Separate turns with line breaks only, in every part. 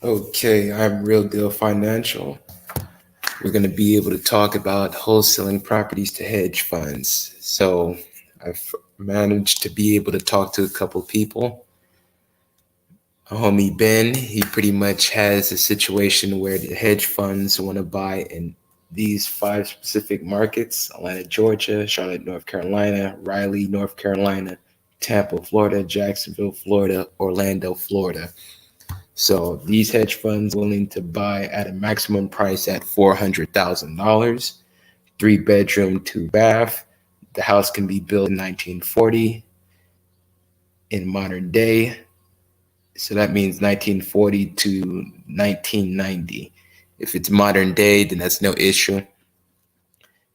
Okay, I'm Real Deal Financial. We're going to be able to talk about wholesaling properties to hedge funds. So I've managed to be able to talk to a couple people. A homie Ben, he pretty much has a situation where the hedge funds want to buy in these five specific markets: Atlanta, Georgia; Charlotte, North Carolina; Raleigh, North Carolina; Tampa, Florida; Jacksonville, Florida; Orlando, Florida. So these hedge funds willing to buy at a maximum price at $400,000, 3 bedroom, 2 bath. The house can be built in 1940 in modern day. So that means 1940 to 1990. If it's modern day, then that's no issue.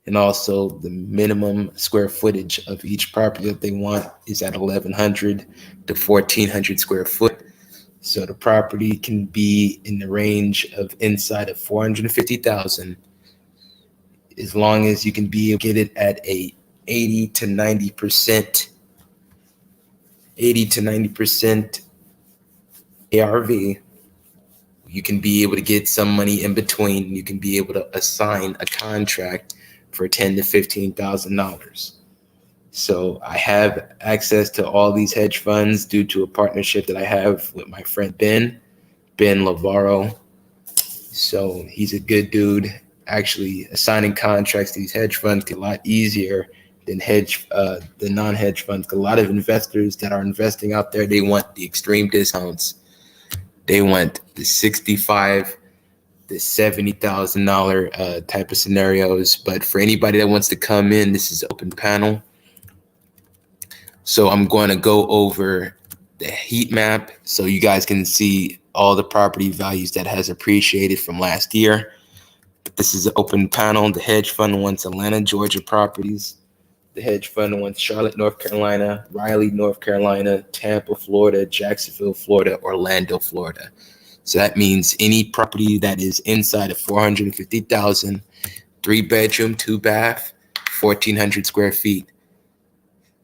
And also the minimum square footage of each property that they want is at 1,100 to 1,400 square foot. So the property can be in the range of inside of 450,000, as long as you can be able to get it at a 80 to 90%, 80 to 90% ARV. You can be able to get some money in between. You can be able to assign a contract for $10,000 to $15,000. So I have access to all these hedge funds due to a partnership that I have with my friend Ben Lavaro. So he's a good dude. Actually, assigning contracts to these hedge funds is a lot easier than the non-hedge funds. A lot of investors that are investing out there, they want the extreme discounts. They want the 65, the $70,000 type of scenarios. But for anybody that wants to come in, this is an open panel. So I'm going to go over the heat map so you guys can see all the property values that has appreciated from last year. This is an open panel. The hedge fund wants Atlanta, Georgia properties. The hedge fund wants Charlotte, North Carolina; Raleigh, North Carolina; Tampa, Florida; Jacksonville, Florida; Orlando, Florida. So that means any property that is inside of 450,000, 3 bedroom, 2 bath, 1,400 square feet.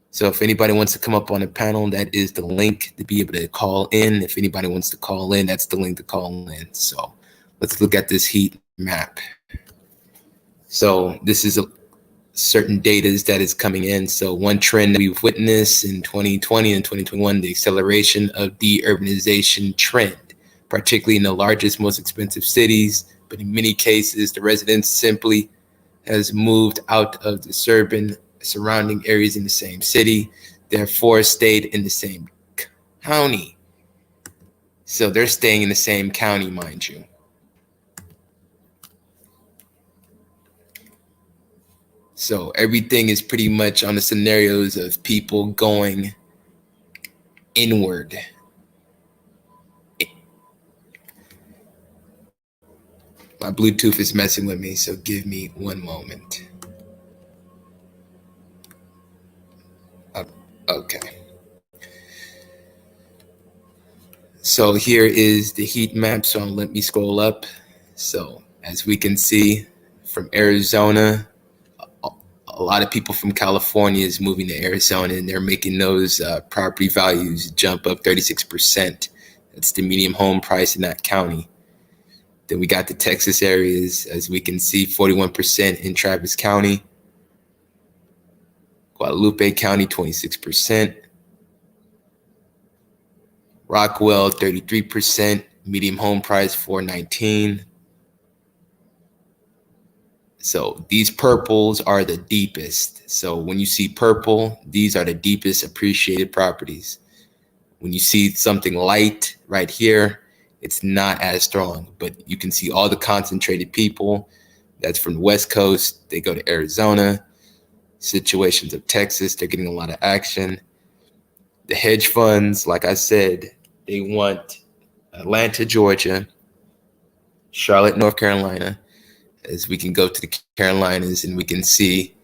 So if anybody wants to come up on a panel, that is the link to be able to call in. If anybody wants to call in, that's the link to call in. So let's look at this heat map. So this is a certain data that is coming in. So one trend that we've witnessed in 2020 and 2021, the acceleration of de-urbanization trend, particularly in the largest, most expensive cities. But in many cases, the residents simply has moved out of the surrounding areas in the same city, therefore stayed in the same county. So they're staying in the same county, mind you. So everything is pretty much on the scenarios of people going inward. My Bluetooth is messing with me, so give me one moment. Okay. So here is the heat map. So let me scroll up. So as we can see, from Arizona, a lot of people from California is moving to Arizona, and they're making those property values jump up 36%. That's the median home price in that county. Then we got the Texas areas, as we can see, 41% in Travis County, Guadalupe County, 26%, Rockwell, 33%, median home price, $419. So these purples are the deepest. So when you see purple, these are the deepest appreciated properties. When you see something light right here, it's not as strong, but you can see all the concentrated people. That's from the West Coast. They go to Arizona. Situations of Texas, they're getting a lot of action. The hedge funds, like I said, they want Atlanta, Georgia; Charlotte, North Carolina. As we can go to the Carolinas and we can see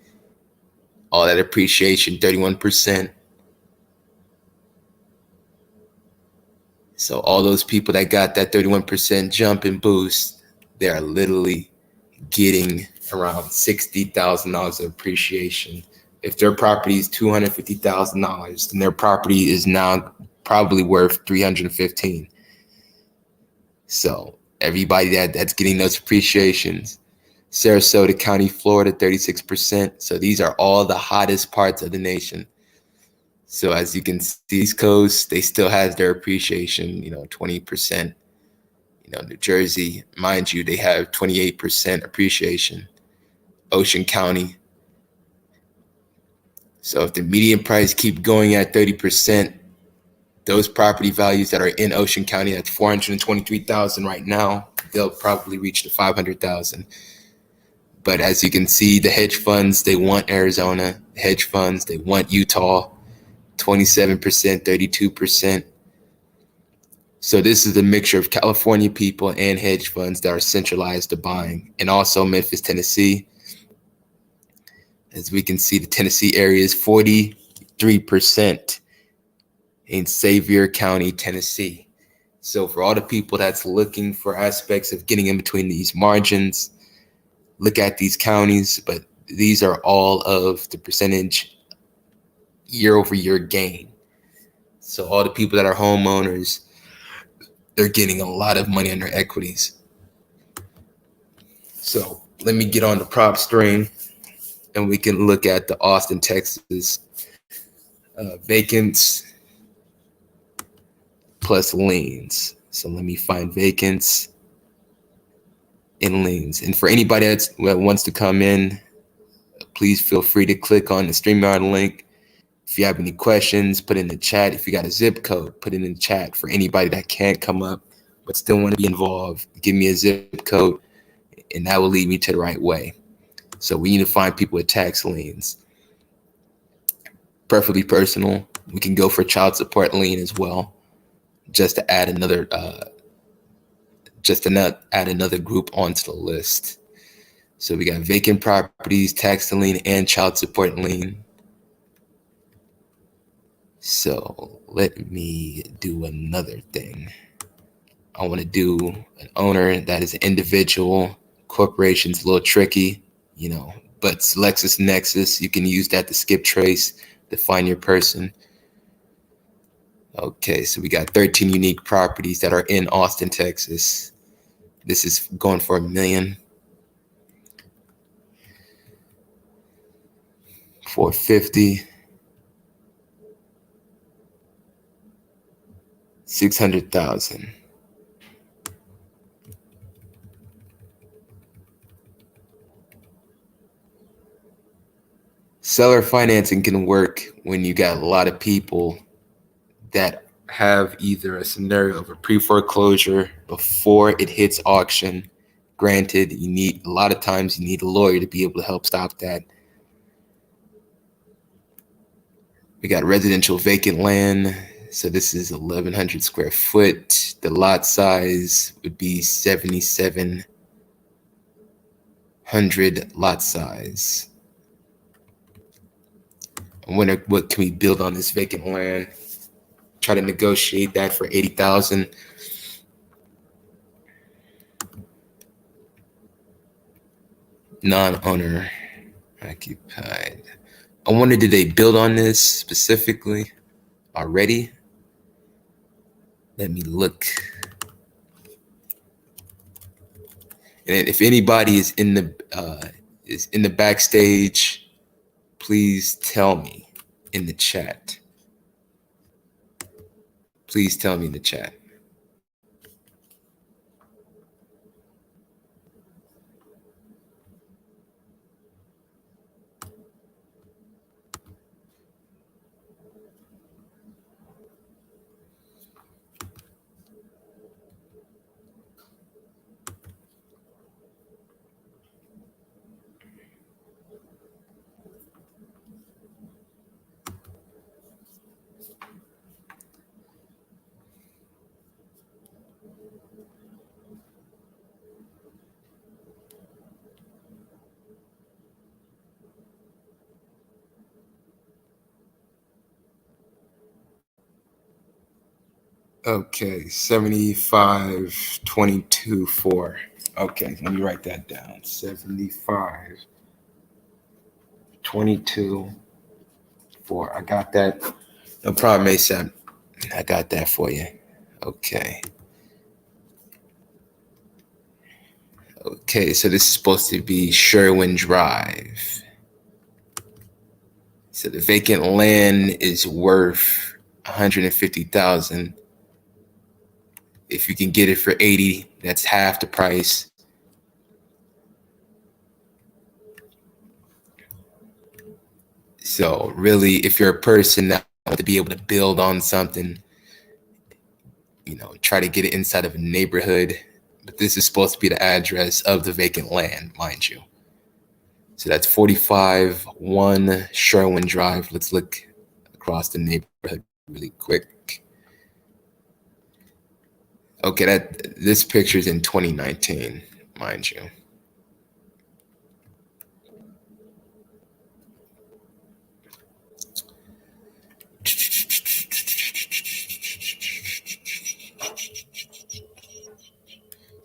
all that appreciation, 31%. So all those people that got that 31% jump and boost, they are literally getting around $60,000 of appreciation. If their property is $250,000, then their property is now probably worth $315,000. So everybody that's getting those appreciations. Sarasota County, Florida, 36%. So these are all the hottest parts of the nation. So as you can see, East Coast, they still has their appreciation, 20%. New Jersey, mind you, they have 28% appreciation. Ocean County. So if the median price keep going at 30%, those property values that are in Ocean County, that's 423,000 right now, they'll probably reach the 500,000. But as you can see, the hedge funds, they want Arizona. Hedge funds, they want Utah. 27%, 32%. So this is a mixture of California people and hedge funds that are centralized to buying. And also Memphis, Tennessee. As we can see, the Tennessee area is 43% in Xavier County, Tennessee. So for all the people that's looking for aspects of getting in between these margins, look at these counties, but these are all of the percentage year over year gain. So all the people that are homeowners, they're getting a lot of money on their equities. So let me get on the prop string and we can look at the Austin, Texas vacants plus liens. So let me find vacants and liens. And for anybody that wants to come in, please feel free to click on the StreamYard link. If you have any questions, put in the chat. If you got a zip code, put it in the chat. For anybody that can't come up but still want to be involved, give me a zip code and that will lead me to the right way. So we need to find people with tax liens. Preferably personal. We can go for child support lien as well, just to add another group onto the list. So we got vacant properties, tax lien, and child support lien. So let me do another thing. I want to do an owner that is an individual. Corporation's a little tricky, but LexisNexis, you can use that to skip trace to find your person. Okay, so we got 13 unique properties that are in Austin, Texas. This is going for $1 million. 450. 600,000. Seller financing can work when you got a lot of people that have either a scenario of a pre-foreclosure before it hits auction. Granted, a lot of times you need a lawyer to be able to help stop that. We got residential vacant land. So this is 1,100 square foot. The lot size would be 7,700 lot size. I wonder what can we build on this vacant land. Try to negotiate that for 80,000. Non-owner occupied. I wonder, did they build on this specifically already? Let me look. And if anybody is in the backstage, please tell me in the chat. Please tell me in the chat. Okay, 75, 22, 4. Okay, let me write that down. 75, 22, 4. I got that. No problem, ASAP. I got that for you. Okay. Okay, so this is supposed to be Sherwin Drive. So the vacant land is worth 150,000. If you can get it for 80, that's half the price. So really, if you're a person that wants to be able to build on something, try to get it inside of a neighborhood. But this is supposed to be the address of the vacant land, mind you. So that's 45-1 Sherwin Drive. Let's look across the neighborhood really quick. Okay, this picture is in 2019, mind you.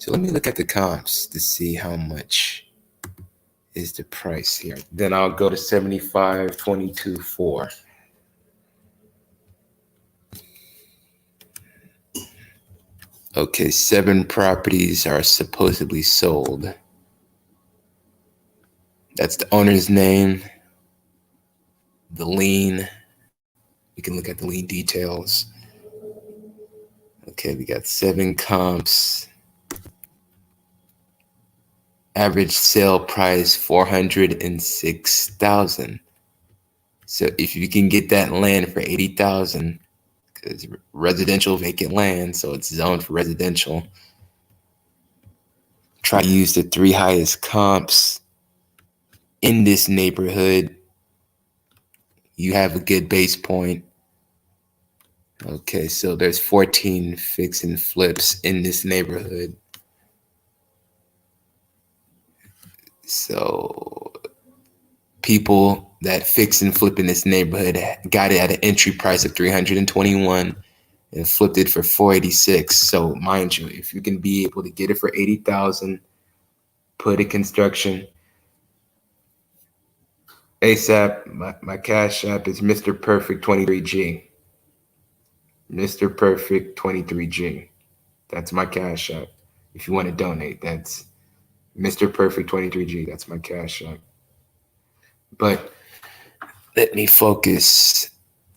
So let me look at the comps to see how much is the price here. Then I'll go to 75-22-4. Okay, 7 properties are supposedly sold. That's the owner's name, the lien. We can look at the lien details. Okay, we got 7 comps. Average sale price 406,000. So if you can get that land for 80,000, because residential vacant land, so it's zoned for residential. Try to use the 3 highest comps in this neighborhood. You have a good base point. Okay, so there's 14 fix and flips in this neighborhood. So people that fix and flip in this neighborhood got it at an entry price of 321 and flipped it for 486. So mind you, if you can be able to get it for 80,000, put in construction. ASAP, my cash app is Mr. Perfect 23G. Mr. Perfect 23G. That's my cash app. If you want to donate, that's Mr. Perfect 23G. That's my cash app. But let me focus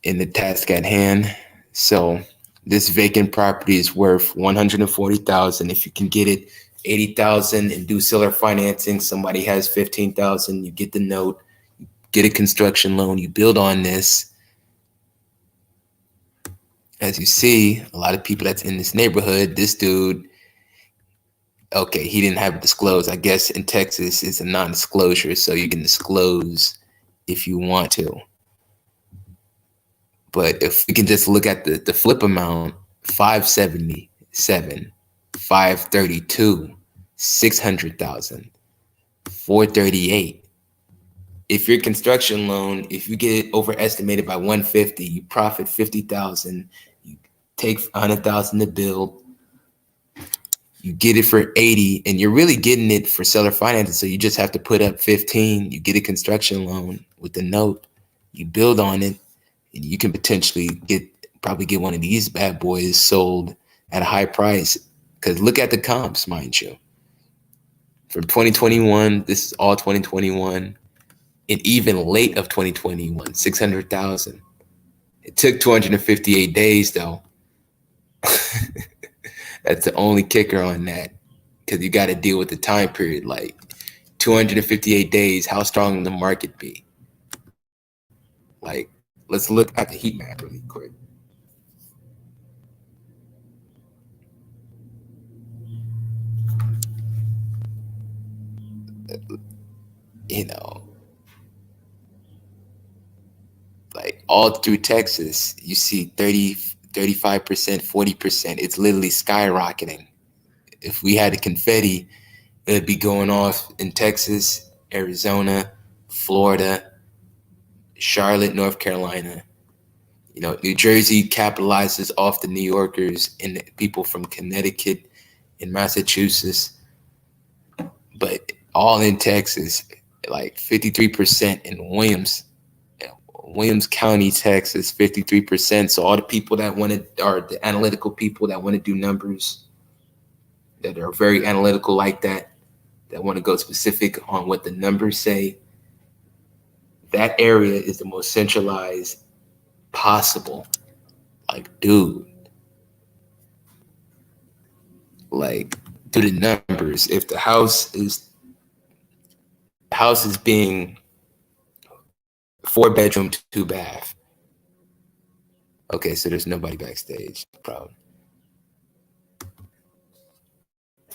in the task at hand. So this vacant property is worth 140,000. If you can get it 80,000 and do seller financing, somebody has 15,000, you get the note, you get a construction loan, you build on this. As you see, a lot of people that's in this neighborhood, this dude, okay, he didn't have it disclosed. I guess in Texas, it's a non-disclosure, so you can disclose if you want to. But if we can just look at the flip amount, 577, 532, 600,000, 438. If your construction loan, if you get it overestimated by 150, you profit 50,000, you take 100,000 to build, you get it for 80, and you're really getting it for seller financing. So you just have to put up 15, you get a construction loan with the note, you build on it, and you can potentially probably get one of these bad boys sold at a high price. Because look at the comps, mind you. From 2021, this is all 2021, and even late of 2021, 600,000. It took 258 days though. That's the only kicker on that, because you got to deal with the time period. Like 258 days, how strong will the market be? Like, let's look at the heat map really quick. You know, like all through Texas, you see 30, 35%, 40%. It's literally skyrocketing. If we had a confetti, it would be going off in Texas, Arizona, Florida, Charlotte, North Carolina. New Jersey capitalizes off the New Yorkers and the people from Connecticut and Massachusetts, but all in Texas, like 53% in Williams County, Texas, 53%. So all the people that want to, are the analytical people that want to do numbers, that are very analytical like that, that want to go specific on what the numbers say, that area is the most centralized possible. Like, dude, like, do the numbers. If the house is being 4 bedroom, 2 bath. Okay, so there's nobody backstage. Problem.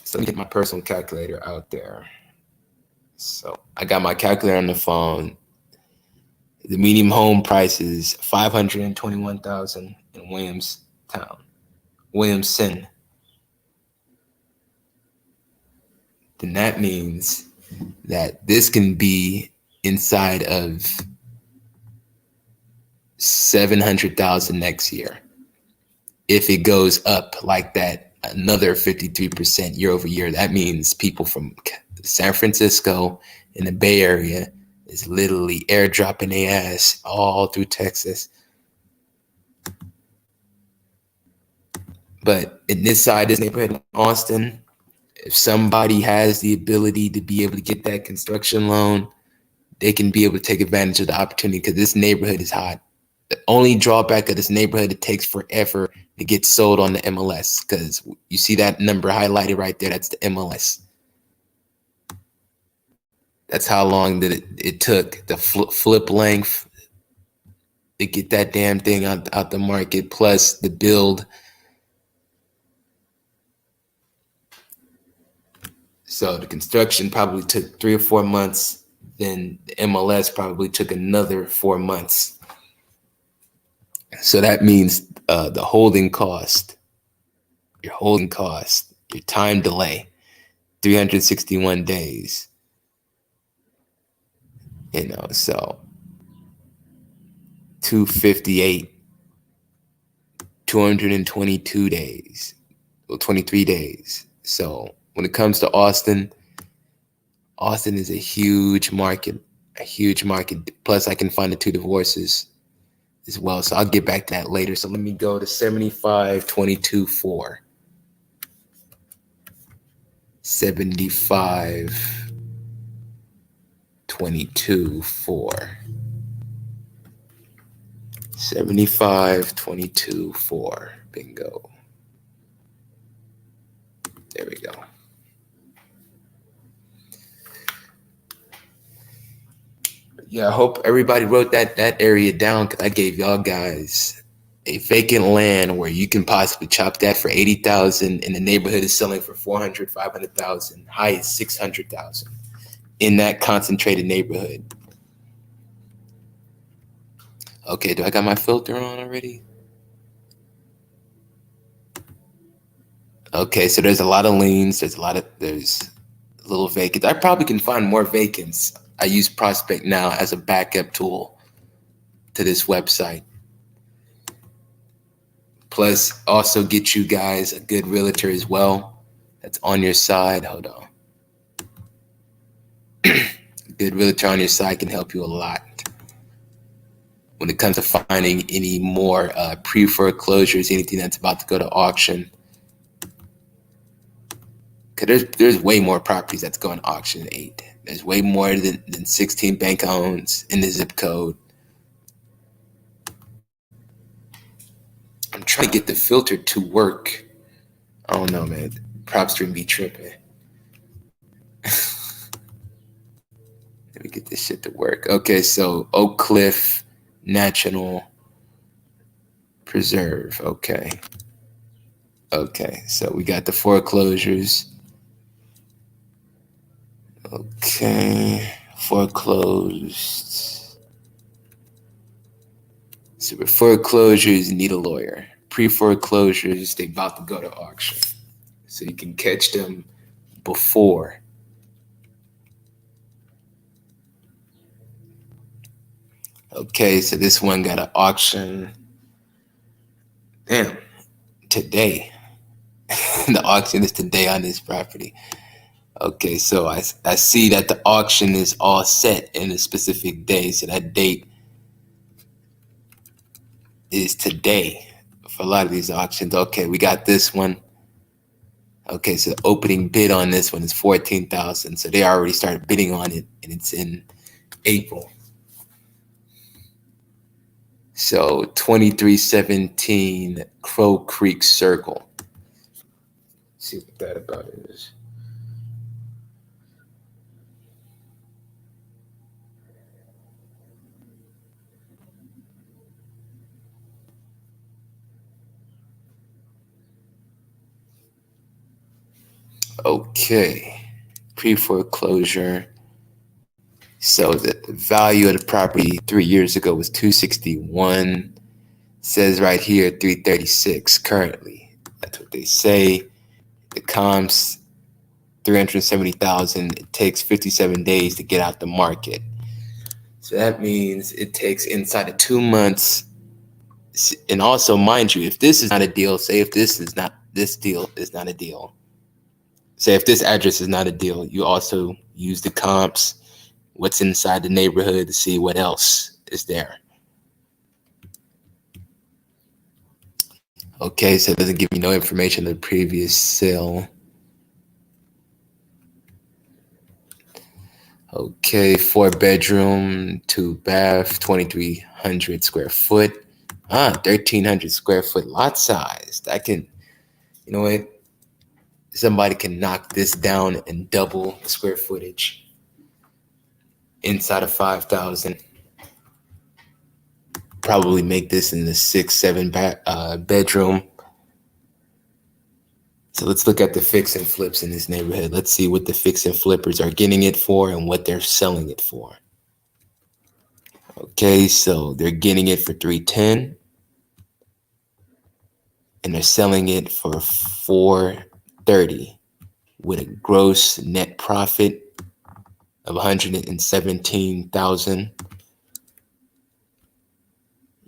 So let me get my personal calculator out there. So I got my calculator on the phone. The median home price is $521,000 in Williamson. Then that means that this can be inside of 700,000 next year. If it goes up like that, another 53% year over year, that means people from San Francisco in the Bay Area is literally airdropping their ass all through Texas. But in this neighborhood in Austin, if somebody has the ability to be able to get that construction loan, they can be able to take advantage of the opportunity because this neighborhood is hot. The only drawback of this neighborhood, it takes forever to get sold on the MLS because you see that number highlighted right there. That's the MLS. That's how long that it took the flip length to get that damn thing out the market, plus the build. So the construction probably took 3 or 4 months. Then the MLS probably took another 4 months. So that means the holding cost, your time delay, 361 days. So 258, 222 days, well, 23 days. So when it comes to Austin is a huge market. Plus, I can find the 2 divorces as well. So I'll get back to that later. So let me go to 75-22-4. 75-22-4. 75-22-4. Bingo. There we go. Yeah, I hope everybody wrote that area down because I gave y'all guys a vacant land where you can possibly chop that for 80,000 and the neighborhood is selling for 400, 500,000, high as 600,000 in that concentrated neighborhood. Okay, do I got my filter on already? Okay, so there's a lot of liens. There's little vacants. I probably can find more vacants. I use Prospect now as a backup tool to this website. Plus, also get you guys a good realtor as well that's on your side. Hold on. A good realtor on your side can help you a lot when it comes to finding any more pre-foreclosures, anything that's about to go to auction. Because there's way more properties that's going to auction than 8. There's way more than 16 bank owns in the zip code. I'm trying to get the filter to work. I don't know, man. PropStream be tripping. Let me get this shit to work. Okay, so Oak Cliff National Preserve. Okay, so we got the foreclosures. Okay, foreclosed. So with foreclosures, you need a lawyer. Pre-foreclosures, they about to go to auction. So you can catch them before. Okay, so this one got an auction. Damn, today. The auction is today on this property. Okay, so I see that the auction is all set in a specific day. So that date is today for a lot of these auctions. Okay, we got this one. Okay, so the opening bid on this one is 14,000. So they already started bidding on it, and it's in April. So 2317 Crow Creek Circle. Let's see what that about is. Okay, pre-foreclosure. So the value of the property 3 years ago was 261. Says right here 336 currently. That's what they say. The comps 370,000. It takes 57 days to get out the market. So that means it takes inside of 2 months. And also, mind you, if this is not a deal, say if this deal is not a deal, say if this address is not a deal, you also use the comps, what's inside the neighborhood to see what else is there. Okay, so it doesn't give me no information of the previous sale. Okay, 4-bedroom, 2-bath, 2,300 square foot. 1,300 square foot lot size. That can, you know what? Somebody can knock this down and double the square footage inside of 5,000. Probably make this in the 6-7 bedroom. So let's look at the fix and flips in this neighborhood. Let's see what the fix and flippers are getting it for and what they're selling it for. Okay, so they're getting it for 310 and they're selling it for 430 with a gross net profit of 117,000.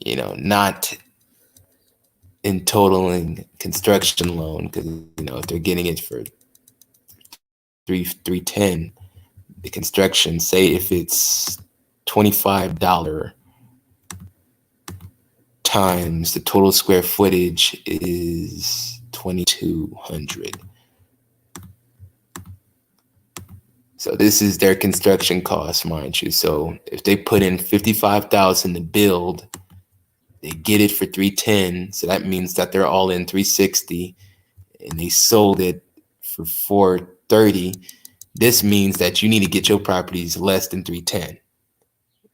You know, not in totaling construction loan, because if they're getting it for 310, the construction, say if it's $25 times the total square footage is 2,200. So this is their construction cost, mind you. So if they put in 55,000 to build, they get it for 310. So that means that they're all in 360, and they sold it for 430. This means that you need to get your properties less than 310.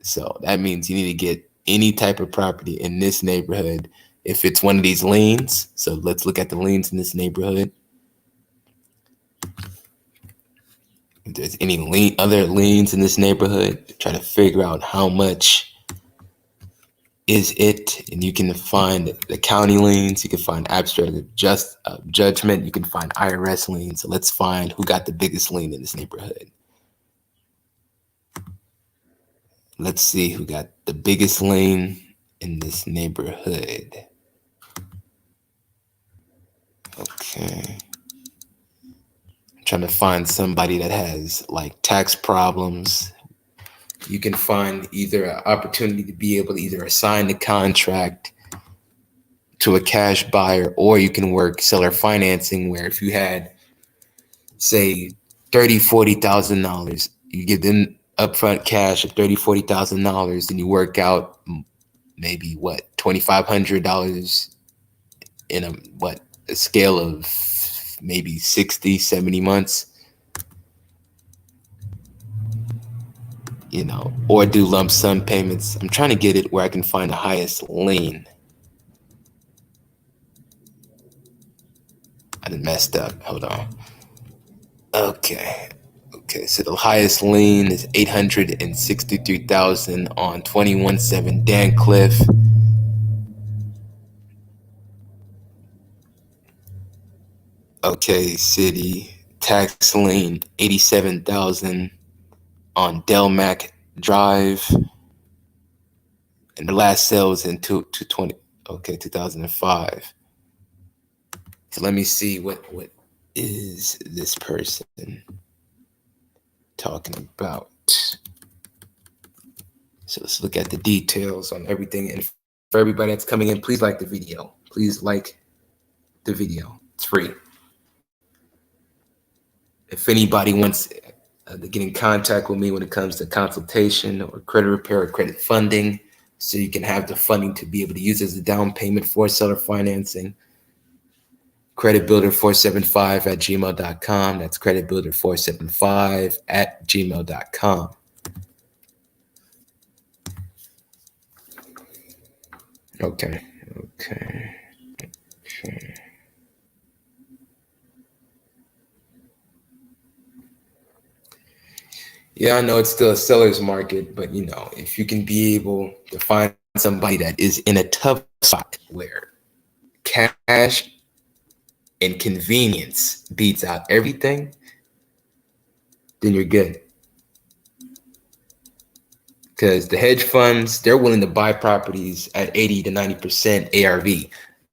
So that means you need to get any type of property in this neighborhood. If it's one of these liens, so let's look at the liens in this neighborhood. If there's any other liens in this neighborhood, try to figure out how much is it, and you can find the county liens, you can find abstract judgment, you can find IRS liens. So let's find who got the biggest lien in this neighborhood. Let's see who got the biggest lien in this neighborhood. Okay. I'm trying to find somebody that has like tax problems. You can find either an opportunity to be able to either assign the contract to a cash buyer, or you can work seller financing, where if you had, say, $30,000-$40,000, you give them upfront cash of $30,000-$40,000, then you work out maybe $2,500 in a scale of maybe 60-70 months, or do lump sum payments. I'm trying to get it where I can find the highest lien. I done messed up. Hold on. Okay, so the highest lien is 863,000 on 21-7 Dan Cliff. Okay, city tax lien 87,000 on Delmac Drive, and the last sale was in 2005. So let me see what is this person talking about. So let's look at the details on everything. And for everybody that's coming in, please like the video. Please like the video. It's free. If anybody wants to get in contact with me when it comes to consultation or credit repair or credit funding, so you can have the funding to be able to use as a down payment for seller financing, creditbuilder475 at gmail.com. That's creditbuilder475 at gmail.com. Okay. Yeah, I know it's still a seller's market, but if you can be able to find somebody that is in a tough spot where cash and convenience beats out everything, then you're good. Because the hedge funds, they're willing to buy properties at 80 to 90% ARV.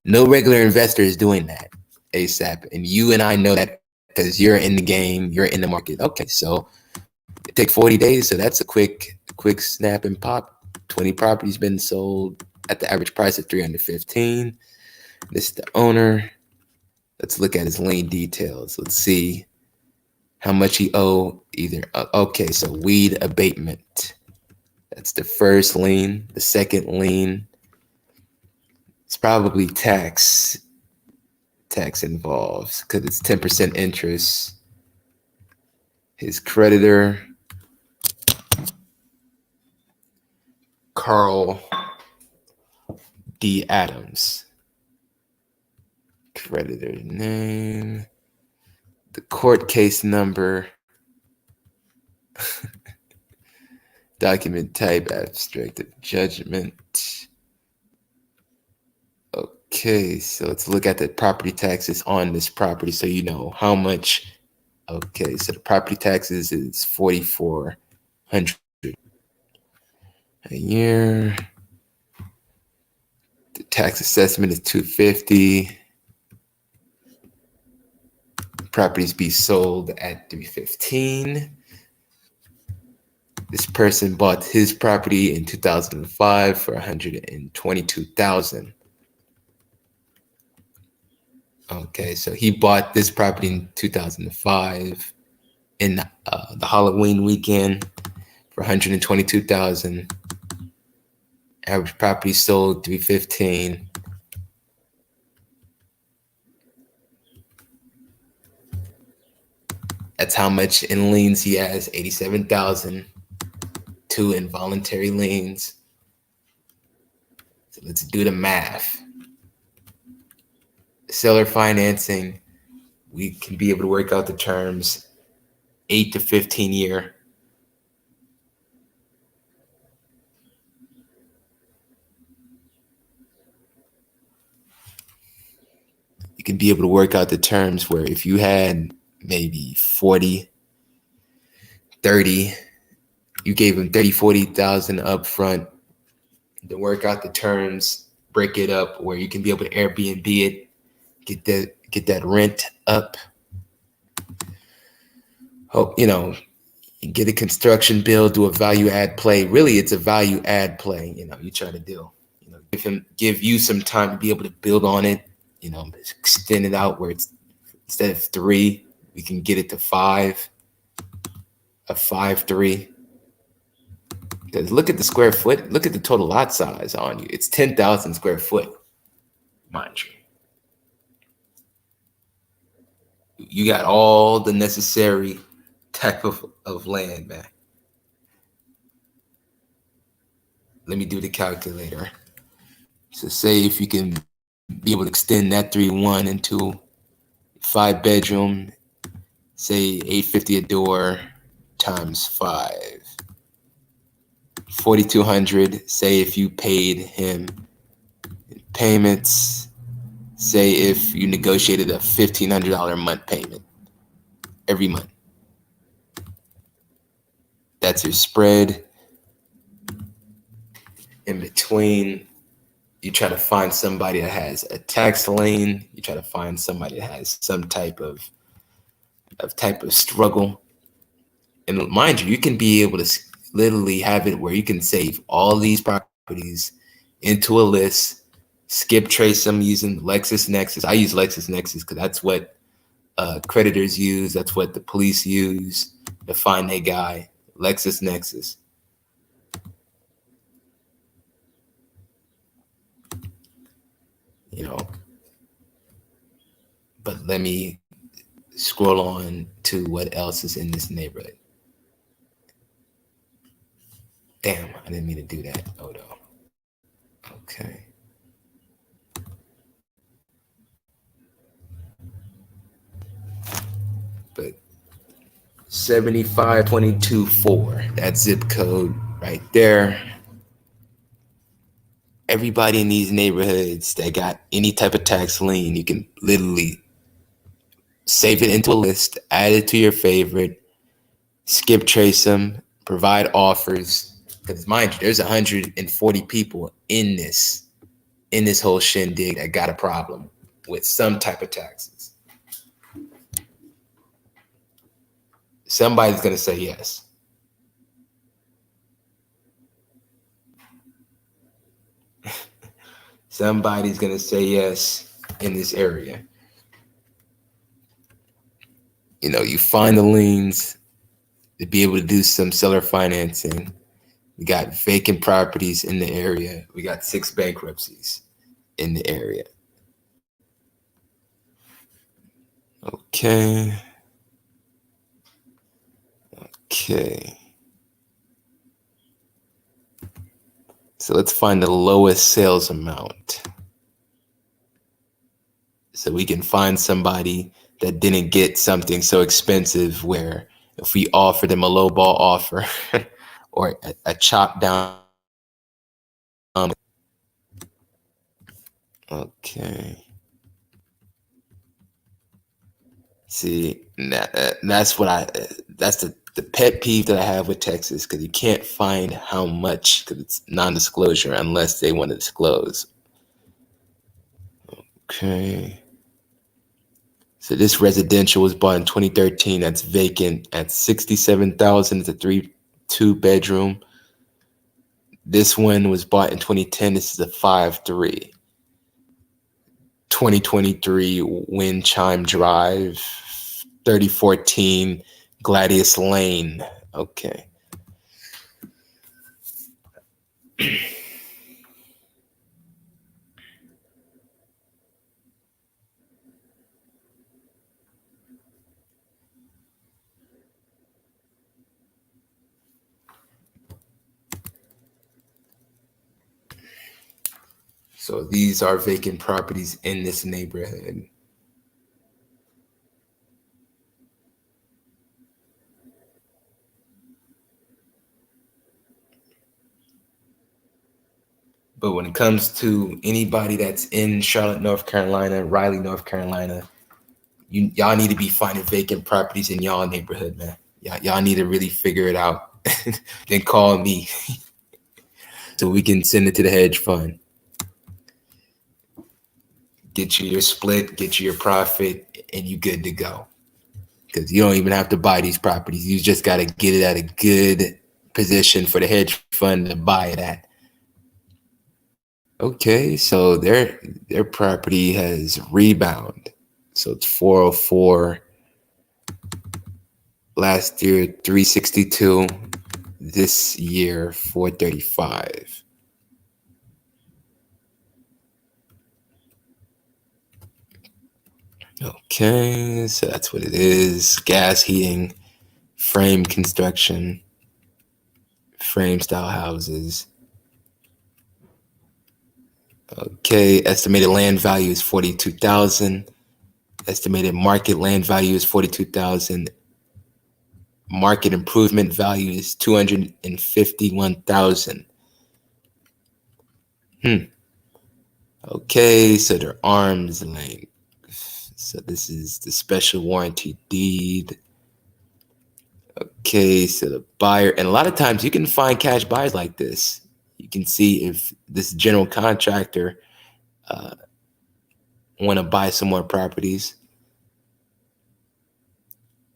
No regular investor is doing that ASAP. And you and I know that because you're in the game, you're in the market. Okay, so it takes 40 days. So that's a quick snap and pop. 20 properties been sold at the average price of $315. This is the owner. Let's look at his lien details. Let's see how much he owe either. Okay, so weed abatement. That's the first lien. The second lien, it's probably tax involved because it's 10% interest. His creditor, Carl D. Adams. Creditor name, the court case number, document type, abstract of judgment. Okay, so let's look at the property taxes on this property so you know how much. Okay, so the property taxes is $4,400 a year. The tax assessment is $250. Properties be sold at $315. This person bought his property in 2005 for $122,000. Okay, so he bought this property in 2005 in the Halloween weekend for $122,000. Average property sold $315. That's how much in liens he has, $87,000. 2 involuntary liens. So let's do the math. Seller financing, we can be able to work out the terms 8 to 15 year. You can be able to work out the terms where if you had maybe 40, 30, you gave him 30, 40,000 up front to work out the terms, break it up where you can be able to Airbnb it, get that rent up. Hope, get a construction bill, do a value add play. Really, it's a value add play, you try to do. Give you some time to be able to build on it, extend it out where it's instead of 3, we can get it to 5, a 5-3. Because look at the square foot, look at the total lot size on you. It's 10,000 square foot, mind you. You got all the necessary type of land, man. Let me do the calculator. So say if you can be able to extend that 3-1 into 5-bedroom, say $850 a door times 5. 4,200. Say if you paid him in payments, say if you negotiated a $1,500 a month payment every month. That's your spread. In between, you try to find somebody that has a tax lien. You try to find somebody that has some type of struggle. And mind you can be able to literally have it where you can save all these properties into a list, skip trace them using LexisNexis. I use LexisNexis because that's what creditors use. That's what the police use to find a guy. LexisNexis. You know, but let me scroll on to what else is in this neighborhood. Damn, I didn't mean to do that. Oh no. Okay. But 75224, that zip code right there. Everybody in these neighborhoods that got any type of tax lien, you can literally save it into a list, add it to your favorite, skip trace them, provide offers. Because mind you, there's 140 people in this whole shindig that got a problem with some type of taxes. Somebody's gonna say yes. Somebody's gonna say yes in this area. You know, you find the liens to be able to do some seller financing. We got vacant properties in the area. We got 6 bankruptcies in the area. Okay. So let's find the lowest sales amount. So we can find somebody that didn't get something so expensive where if we offer them a lowball offer or a chop down. Okay. See, that's the pet peeve that I have with Texas, because you can't find how much, because it's non-disclosure unless they want to disclose. Okay. So this residential was bought in 2013. That's vacant at $67,000. It's a 2-bedroom. This one was bought in 2010. This is a 5.3. 2023 Wind Chime Drive, 3014 Gladius Lane. Okay. So these are vacant properties in this neighborhood. But when it comes to anybody that's in Charlotte, North Carolina, Raleigh, North Carolina, y'all need to be finding vacant properties in y'all neighborhood, man. Y'all need to really figure it out. Then call me so we can send it to the hedge fund. Get you your split, get you your profit, and you good to go. Because you don't even have to buy these properties. You just got to get it at a good position for the hedge fund to buy it at. Okay, so their property has rebound. So it's 404. Last year, 362. This year, 435. Okay, so that's what it is. Gas heating, frame construction, frame style houses. Okay, estimated land value is 42,000. Estimated market land value is 42,000. Market improvement value is 251,000. Okay, so their arm's length. So this is the special warranty deed. Okay, so the buyer, and a lot of times you can find cash buyers like this. You can see if this general contractor want to buy some more properties,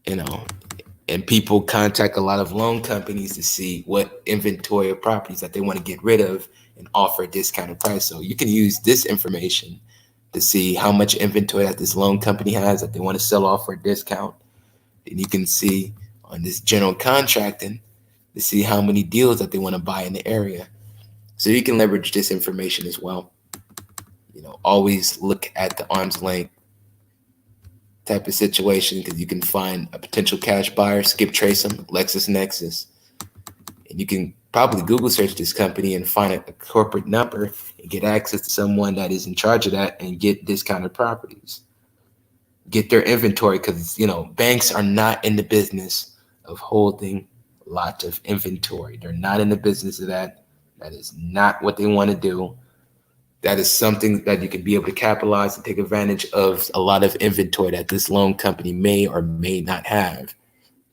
you know, and people contact a lot of loan companies to see what inventory of properties that they want to get rid of and offer a discounted price. So you can use this information to see how much inventory that this loan company has that they want to sell off for a discount. Then you can see on this general contracting to see how many deals that they want to buy in the area. So you can leverage this information as well. Always look at the arm's length type of situation, because you can find a potential cash buyer, skip trace them, LexisNexis, and you can probably Google search this company and find a corporate number and get access to someone that is in charge of that and get discounted properties. Get their inventory, because banks are not in the business of holding lots of inventory. They're not in the business of that. That is not what they want to do. That is something that you can be able to capitalize and take advantage of a lot of inventory that this loan company may or may not have.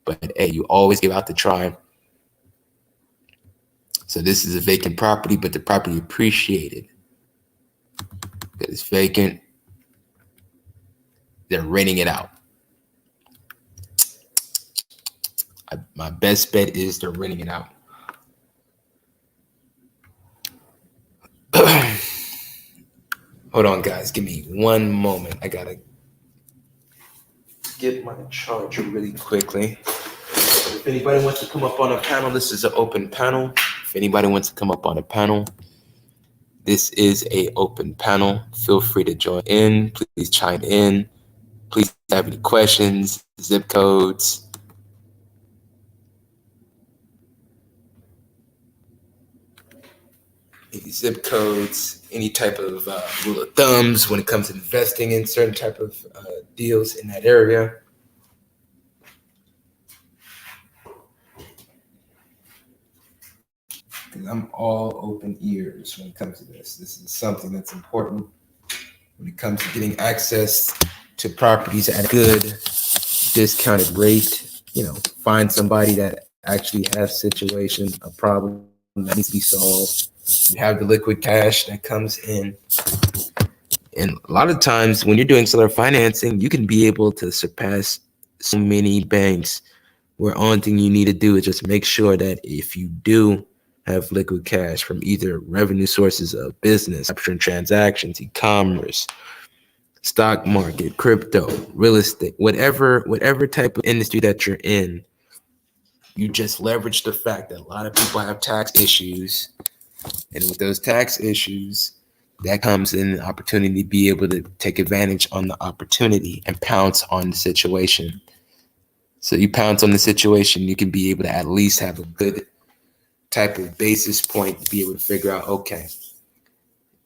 But hey, you always give out the try. So this is a vacant property, but the property appreciated. Because it's vacant, they're renting it out. My best bet is they're renting it out. Hold on, guys. Give me one moment. I gotta get my charger really quickly. If anybody wants to come up on a panel, this is an open panel. If anybody wants to come up on a panel, this is a open panel. Feel free to join in. Please chime in. Please have any questions, zip codes. Any zip codes, any type of rule of thumbs when it comes to investing in certain type of deals in that area. Because I'm all open ears when it comes to this. This is something that's important when it comes to getting access to properties at a good discounted rate. Find somebody that actually has situation, a problem that needs to be solved. You have the liquid cash that comes in. And a lot of times when you're doing seller financing, you can be able to surpass so many banks, where only thing you need to do is just make sure that if you do have liquid cash from either revenue sources of business, capturing transactions, e-commerce, stock market, crypto, real estate, whatever type of industry that you're in, you just leverage the fact that a lot of people have tax issues. And with those tax issues, that comes in an opportunity to be able to take advantage on the opportunity and pounce on the situation. So you pounce on the situation, you can be able to at least have a good type of basis point to be able to figure out, okay,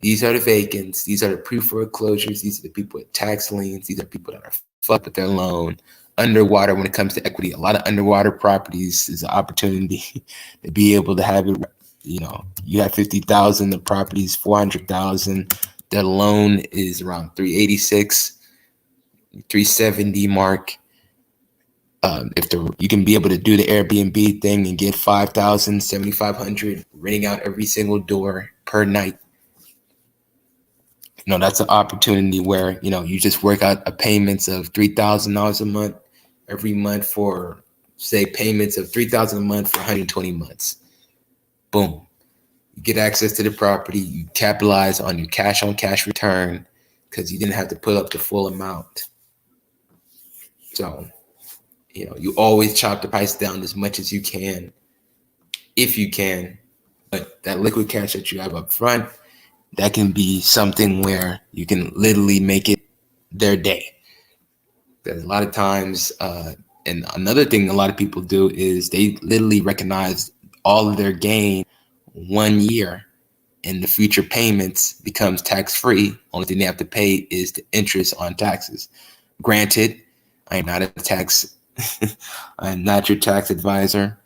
these are the vacants, these are the pre-foreclosures, these are the people with tax liens, these are people that are fucked with their loan. Underwater when it comes to equity, a lot of underwater properties is an opportunity to be able to have it. You have 50,000, the property is 400,000. Their loan is around 386, 370 mark. You can be able to do the Airbnb thing and get 5,000, 7,500, renting out every single door per night. That's an opportunity where, you just work out a payments of $3,000 a month every month for, say, payments of $3,000 a month for 120 months. Boom. You get access to the property. You capitalize on your cash on cash return because you didn't have to put up the full amount. So, you always chop the price down as much as you can, if you can. But that liquid cash that you have up front, that can be something where you can literally make it their day. There's a lot of times, and another thing a lot of people do is they literally recognize all of their gain 1 year, and the future payments becomes tax-free. Only thing they have to pay is the interest on taxes. Granted, I am not I'm not your tax advisor,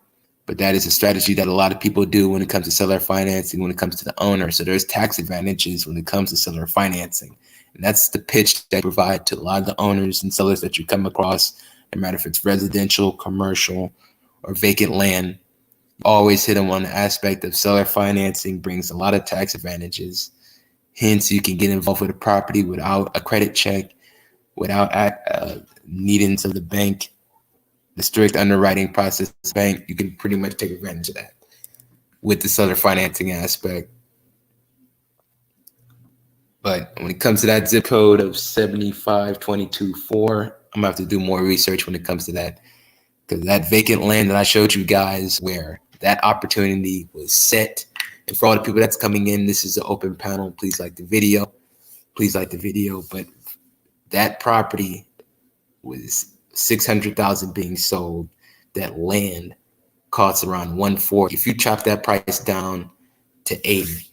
but that is a strategy that a lot of people do when it comes to seller financing, when it comes to the owner. So there's tax advantages when it comes to seller financing. And that's the pitch that I provide to a lot of the owners and sellers that you come across, no matter if it's residential, commercial, or vacant land. Always hit them on the aspect of seller financing brings a lot of tax advantages. Hence, you can get involved with a property without a credit check, without needing of the bank, the strict underwriting process of the bank. You can pretty much take advantage of that with the seller financing aspect. But when it comes to that zip code of 75224, I'm gonna have to do more research when it comes to that. Because that vacant land that I showed you guys where that opportunity was set. And for all the people that's coming in, this is an open panel. Please like the video. Please like the video. But that property was 600,000 being sold. That land costs around 140. If you chop that price down to 80,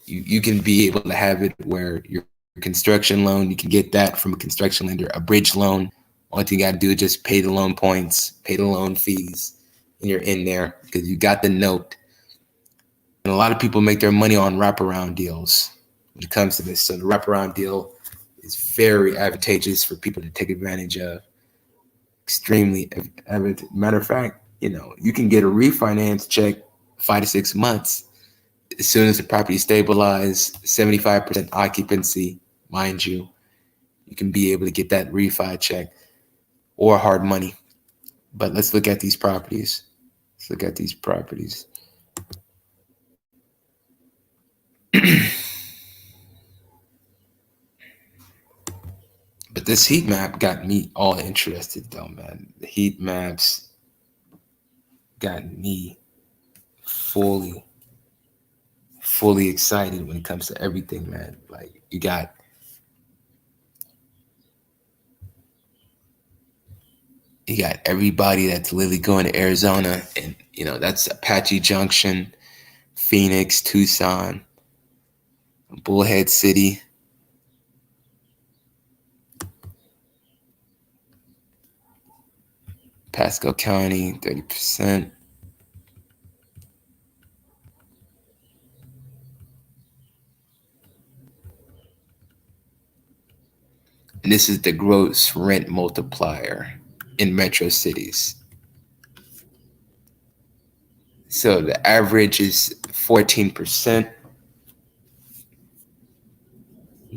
you can be able to have it where your construction loan, you can get that from a construction lender, a bridge loan. Only thing you got to do is just pay the loan points, pay the loan fees, and you're in there because you got the note. And a lot of people make their money on wraparound deals when it comes to this. So the wraparound deal is very advantageous for people to take advantage of. Extremely advantageous. Matter of fact, you can get a refinance check 5 to 6 months as soon as the property stabilized, 75% occupancy, mind you. You can be able to get that refi check or hard money. But let's look at these properties. But this heat map got me all interested though, man. The heat maps got me fully excited when it comes to everything, man. Like you got everybody that's literally going to Arizona, and that's Apache Junction, Phoenix, Tucson, Bullhead City, Pasco County, 30%. And this is the gross rent multiplier in metro cities. So the average is 14%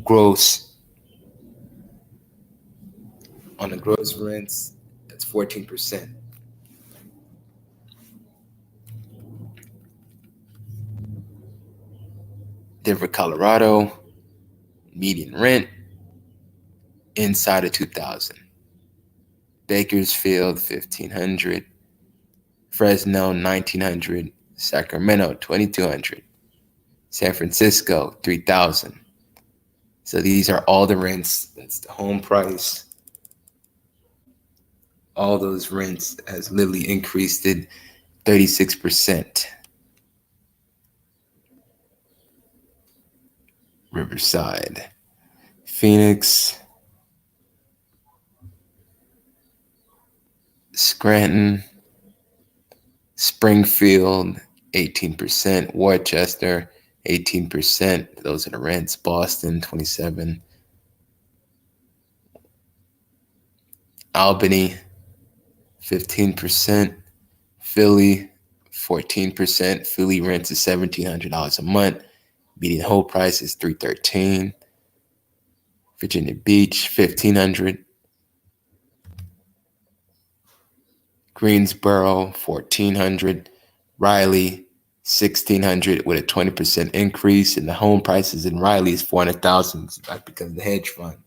gross on the gross rents. That's 14%. Denver, Colorado, median rent inside of 2,000. Bakersfield, 1,500. Fresno, 1,900. Sacramento, 2,200. San Francisco, 3,000. So these are all the rents. That's the home price. All those rents has literally increased it 36%. Riverside, Phoenix, Scranton, Springfield, 18%. Worcester, 18%. Those are the rents. Boston, 27%. Albany, 15%. Philly, 14%. Philly rents is $1,700 a month. Median whole price is $313. Virginia Beach, $1,500. Greensboro, $1,400. Riley, $1,600 with a 20% increase. And the home prices in Riley is $400,000. That's because of the hedge fund.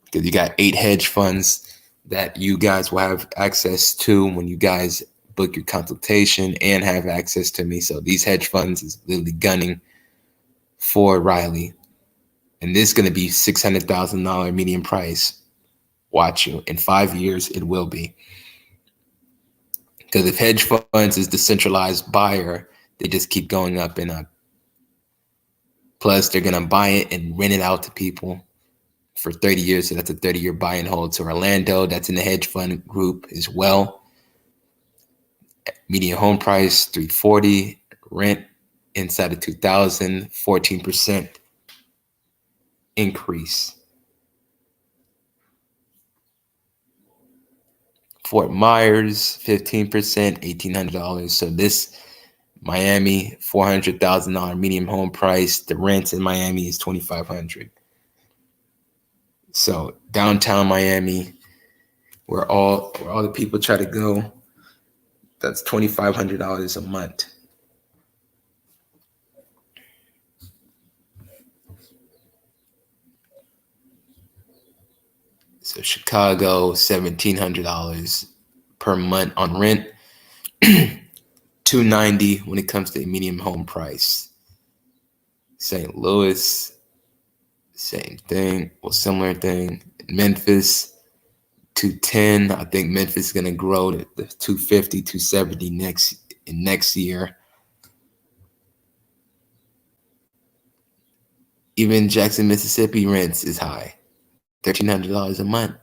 Because you got 8 hedge funds that you guys will have access to when you guys book your consultation and have access to me. So these hedge funds is literally gunning for Riley. And this is going to be $600,000 median price. Watch you. In 5 years, it will be. Because if hedge funds is the centralized buyer, they just keep going up and up. Plus, they're going to buy it and rent it out to people for 30 years. So that's a 30-year buy and hold. So Orlando, that's in the hedge fund group as well. Median home price, $340. Rent inside of 2,000, 14% increase. Fort Myers, 15%, $1,800. So this Miami, $400,000 median home price. The rent in Miami is $2,500. So downtown Miami, where all the people try to go, that's $2,500 a month. So Chicago, $1,700 per month on rent, $290 when it comes to the median home price. St. Louis, same thing, well, similar thing. Memphis, 210. I think Memphis is gonna grow to 250, 270 next year. Even Jackson, Mississippi rents is high, $1,300 a month.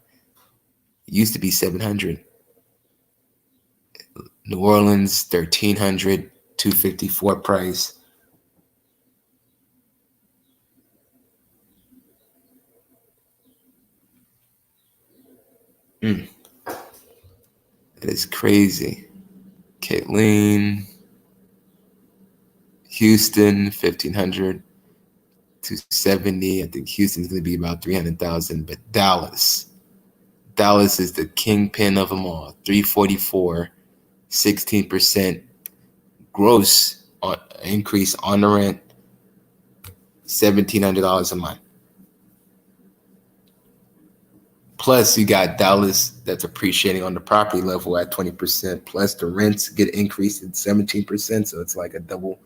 It used to be 700. New Orleans, 1,300, 254 price. It is crazy. Caitlin, Houston, 1,500, 270. I think Houston's going to be about 300,000. But Dallas is the kingpin of them all. 344, 16% gross increase on the rent, $1,700 a month. Plus, you got Dallas that's appreciating on the property level at 20%. Plus, the rents get increased at 17%. So it's like a double.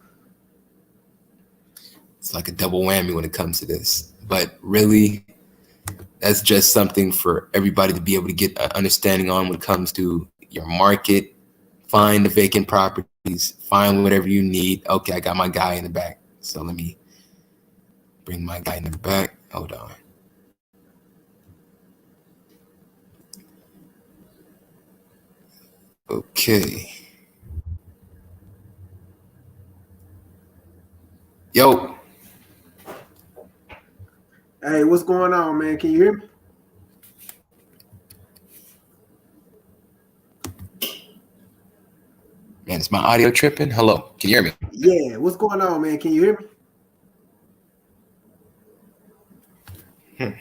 It's like a double whammy when it comes to this. But really, that's just something for everybody to be able to get an understanding on when it comes to your market. Find the vacant properties. Find whatever you need. Okay, I got my guy in the back. So let me bring my guy in the back. Hold on. Okay. Yo.
Hey, what's going on, man? Can you hear me?
Man, is my audio tripping? Hello. Can you hear me?
Yeah, what's going on, man? Can you hear me?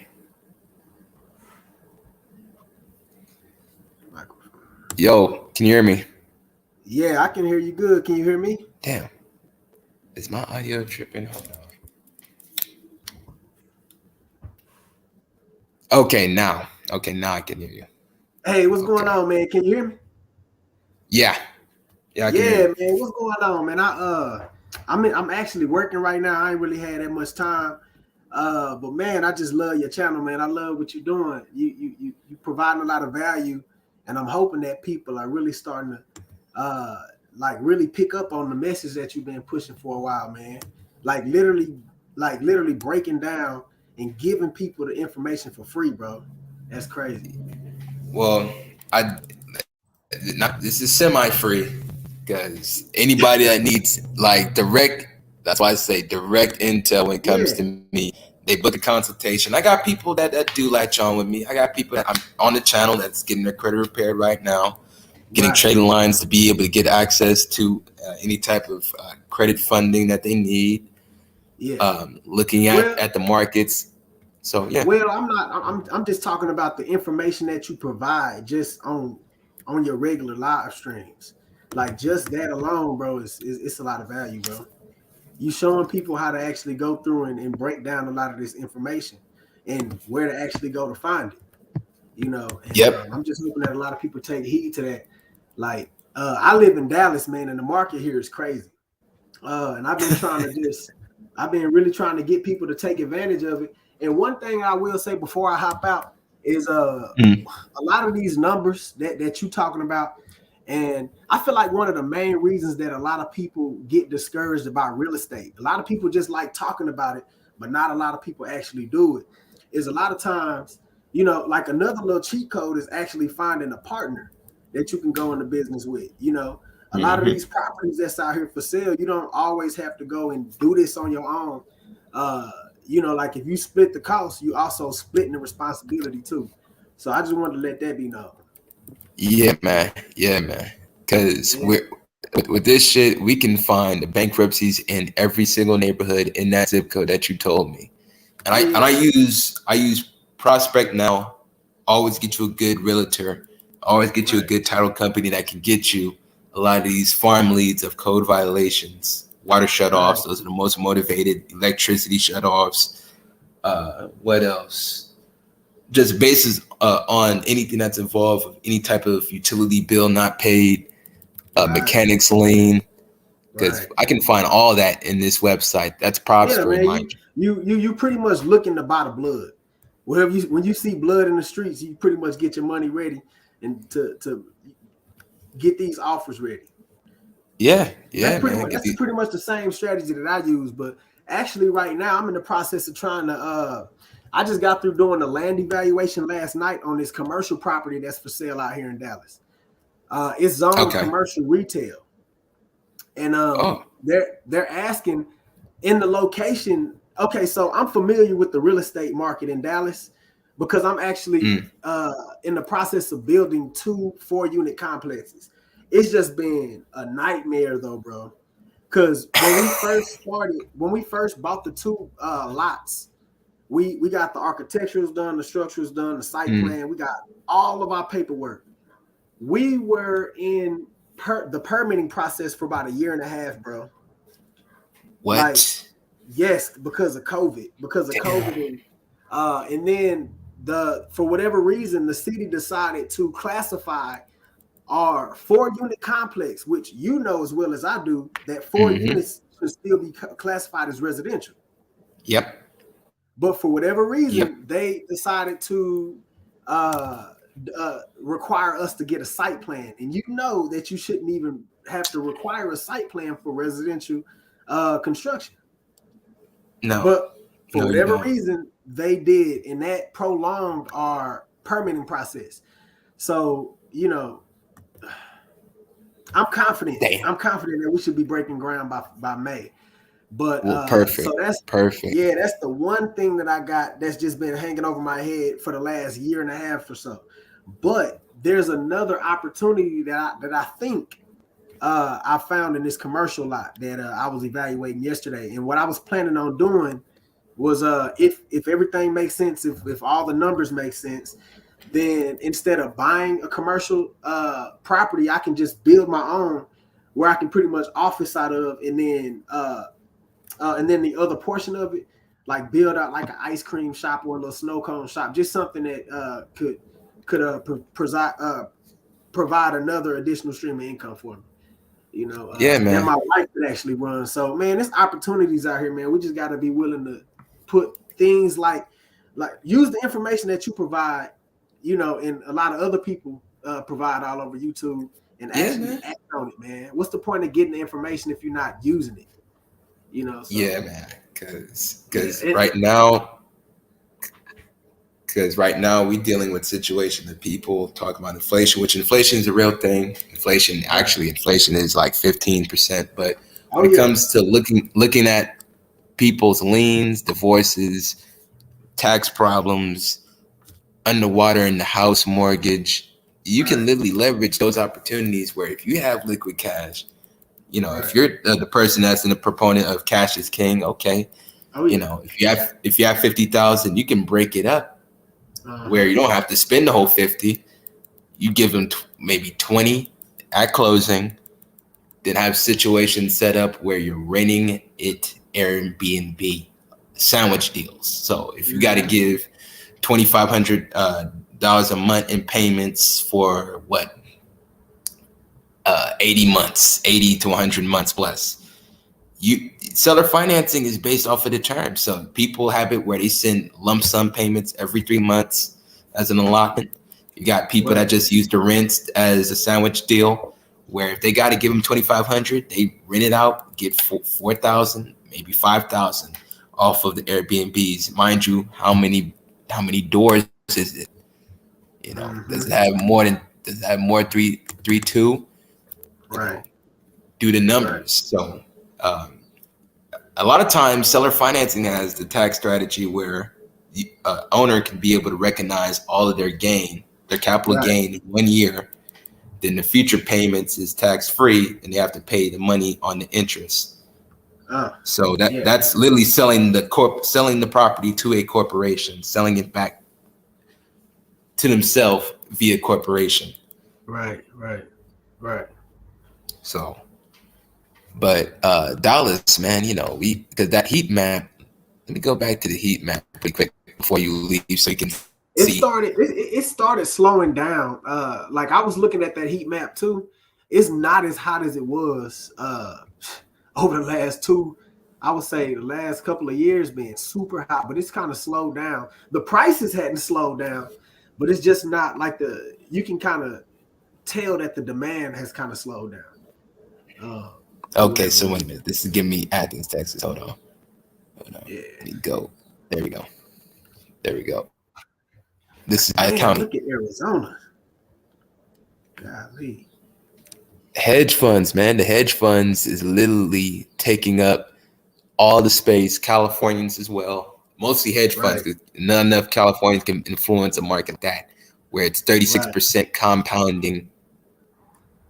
Yo, can you hear me?
Yeah, I can hear you good. Can you hear me?
Damn. Is my audio tripping? Hold on. Okay, now I can hear you.
Hey, what's going on, man? Can you hear me?
Yeah, I can hear you.
Man. What's going on, man? I'm actually working right now. I ain't really had that much time. But man, I just love your channel, man. I love what you're doing. You providing a lot of value, and I'm hoping that people are really starting to like really pick up on the message that you've been pushing for a while, man. Like literally breaking down and giving people the information for free, bro. That's crazy.
Well, this is semi-free because anybody that needs like direct, that's why I say direct intel when it comes to me, they book a consultation. I got people that do latch on with me. I got people that I'm on the channel that's getting their credit repaired right now, getting trading lines to be able to get access to any type of credit funding that they need. Looking at the markets. So yeah.
Well, I'm just talking about the information that you provide just on your regular live streams. Like just that alone, bro, it's a lot of value, bro. You showing people how to actually go through and break down a lot of this information and where to actually go to find it. You know, and I'm just hoping that a lot of people take heed to that. Like, I live in Dallas, man, and the market here is crazy. And I've been really trying to get people to take advantage of it. And one thing I will say before I hop out is a lot of these numbers that you talking about, and I feel like one of the main reasons that a lot of people get discouraged about real estate, a lot of people just like talking about it, but not a lot of people actually do it, is a lot of times, you know, like another little cheat code is actually finding a partner that you can go into business with. You know, a lot of these properties that's out here for sale, you don't always have to go and do this on your own. You know, like if you split the cost, you also splitting the responsibility too. So I just wanted to let that be known.
Yeah, man. Because with this shit, we can find the bankruptcies in every single neighborhood in that zip code that you told me. And I use Prospect Now. Always get you a good realtor. Always get you a good title company that can get you a lot of these farm leads of code violations, water shutoffs. Those are the most motivated. Electricity shutoffs. What else? Just basis on anything that's involved with any type of utility bill not paid,
Right.
mechanics lien, because
Right.
I can find all that in this website. That's
Yeah,
Propstory,
man.
mind
You you pretty much looking to buy the blood. Wherever you when you see blood in the streets, you pretty much get your money ready and to get these offers ready.
you. Yeah,
That's
yeah,
pretty
man.
much that's pretty much the same strategy that I use. But actually, right now, I'm in the process of trying to. I just got through doing a land evaluation last night on this commercial property that's for sale out here in Dallas. It's zoned
Okay.
commercial retail, and
Oh.
they're asking in the location. Okay, so I'm familiar with the real estate market in Dallas because I'm actually
Mm,
in the process of building 2 4-unit complexes. It's just been a nightmare though, bro. Because when we first bought the two lots, we got the architecturals done, the structures done, the site
mm.
plan. We got all of our paperwork. We were in the permitting process for about a year and a half, bro. Like,
What?
yes, because of COVID,
Damn.
and then for whatever reason, the city decided to classify our 4-unit complex, which you know as well as I do, that four
Hmm.
units should still be classified as residential.
Yep.
But for whatever
Yep.
reason, they decided to uh, require us to get a site plan. And you know that you shouldn't even have to require a site plan for residential construction.
No.
But for
No, you
whatever
don't.
reason, they did, and that prolonged our permitting process. So, I'm confident.
Damn.
I'm confident that we should be breaking ground by May. But
Well,
so
perfect.
that's
Perfect.
yeah, that's the one thing that I got that's just been hanging over my head for the last year and a half or so. But there's another opportunity that I think I found in this commercial lot that I was evaluating yesterday. And what I was planning on doing was if everything makes sense, if all the numbers make sense, then instead of buying a commercial property, I can just build my own where I can pretty much office out of, and then the other portion of it, like build out like an ice cream shop or a little snow cone shop, just something that could provide another additional stream of income for me.
Yeah,
That
man.
my wife could actually run. So man, there's opportunities out here, man. We just got to be willing to put things like use the information that you provide, and a lot of other people provide all over YouTube, and
Yeah,
actually
man.
act on it, man. What's the point of getting the information if you're not using it?
Yeah,
So
man. Cause,
yeah,
cause right now, because right now we dealing with situation that people talk about inflation, which inflation is a real thing.
right.
Inflation is like 15%. But
Oh
when it
yeah,
comes to looking at people's liens, divorces, tax problems, underwater in the house mortgage, you can
right,
literally leverage those opportunities where if you have liquid cash, if
right.
you're the person that's in the proponent of cash is king, okay,
Oh yeah.
if you have 50,000, you can break it up where
Uh-huh.
you don't have to spend the whole 50. You give them maybe 20 at closing, then have situations set up where you're renting it Airbnb sandwich deals. So if you got to
Mm-hmm.
give $2,500 a month in payments for what 80 months, 80 to 100 months plus. You seller financing is based off of the terms. So people have it where they send lump sum payments every 3 months as an allotment. You got people that
Right.
just use the rent as a sandwich deal, where if they got to give them 2,500, they rent it out, get 4,000, maybe 5,000 off of the Airbnbs. Mind you, how many doors is it?
Mm-hmm.
Does it have more three two? You
Right.
know, do the
Right.
numbers. So um, a lot of times seller financing has the tax strategy where the owner can be able to recognize all of their capital
Right.
gain in 1 year. Then the future payments is tax free, and they have to pay the money on the interest.
Uh,
So
yeah.
that's literally selling the property to a corporation, selling it back to themselves via corporation.
Right. Right. Right.
So, but Dallas, man, because that heat map. Let me go back to the heat map pretty quick before you leave, so you can See,
it started slowing down. Like I was looking at that heat map too. It's not as hot as it was over the last two. I would say the last couple of years being super hot, but it's kind of slowed down. The prices hadn't slowed down, but it's just not like the you can kind of tell that the demand has kind of slowed down for
okay,
whatever
so wait a
reason.
minute. This is giving me Athens, Texas. Hold on. Hold on.
Yeah,
Let me go. There we go. There we go. This is my
man,
county.
look at Arizona. Golly,
Hedge funds, man. The hedge funds is literally taking up all the space. Californians as well. Mostly hedge funds
right,
because not enough Californians can influence a market that where it's
right.
36% compounding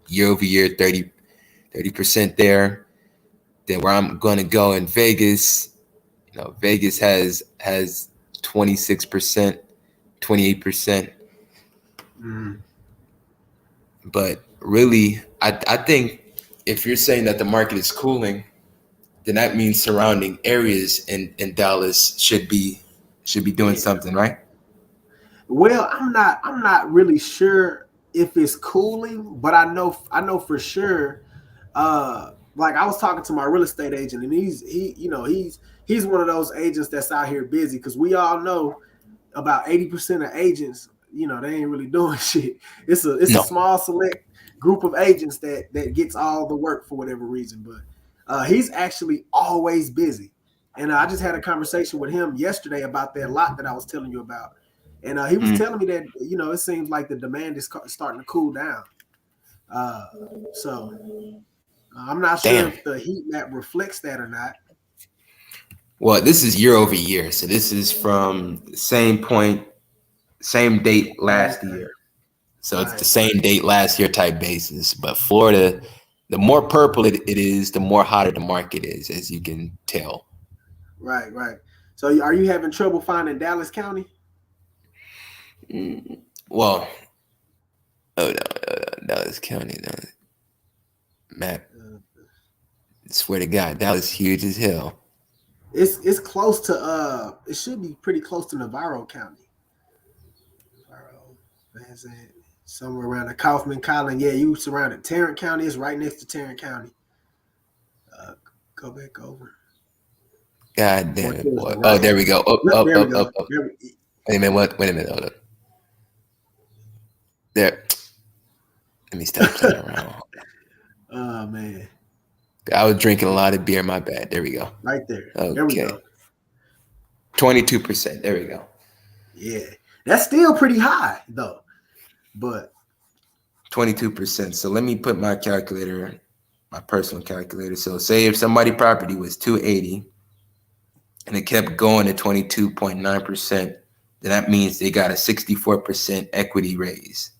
year over year, 30% there. Then where I'm gonna go in Vegas, Vegas has 26%, 28%.
Mm.
But really, I think if you're saying that the market is cooling, then that means surrounding areas in Dallas should be doing
Yeah.
something, right?
Well, I'm not really sure if it's cooling, but I know for sure. Like I was talking to my real estate agent, and he's one of those agents that's out here busy because we all know about 80% of agents, they ain't really doing shit. It's a
No.
small select group of agents that gets all the work for whatever reason. But he's actually always busy. And I just had a conversation with him yesterday about that lot that I was telling you about. And he was
Mm,
telling me that, it seems like the demand is starting to cool down. Uh, so I'm not sure
damn.
if the heat map reflects that or not.
Well, this is year over year, so this is from the same point, same date
Oh,
last
okay.
year. So it's the
Right,
same
right,
date last year type basis. But Florida, the more purple it is, the more hotter the market is, as you can tell.
right. So are you having trouble finding Dallas County?
Mm, well, oh no, Dallas County, no, map.
Uh,
Swear to God, Dallas huge as hell.
it's close to it should be pretty close to Navarro County. Navarro, that's it. Somewhere around the Kaufman Collin. Yeah, you surrounded Tarrant County is right next to Tarrant County. Uh, go back over.
God
More
damn it,
towards
boy.
the
Oh,
right.
there we go. Up,
Look,
up,
there we
up,
go.
up, up.
There we,
Wait a minute. What? Wait a minute. Hold up. There. Let me stop playing around.
oh man.
I was drinking a lot of beer. My bad. There we go.
Right there. There we
Okay.
go.
22%. There we go.
Yeah. That's still pretty high though. But
22%. So let me put my calculator, my personal calculator. So say if somebody property was 280 and it kept going at 22.9%, then that means they got a 64% equity raise.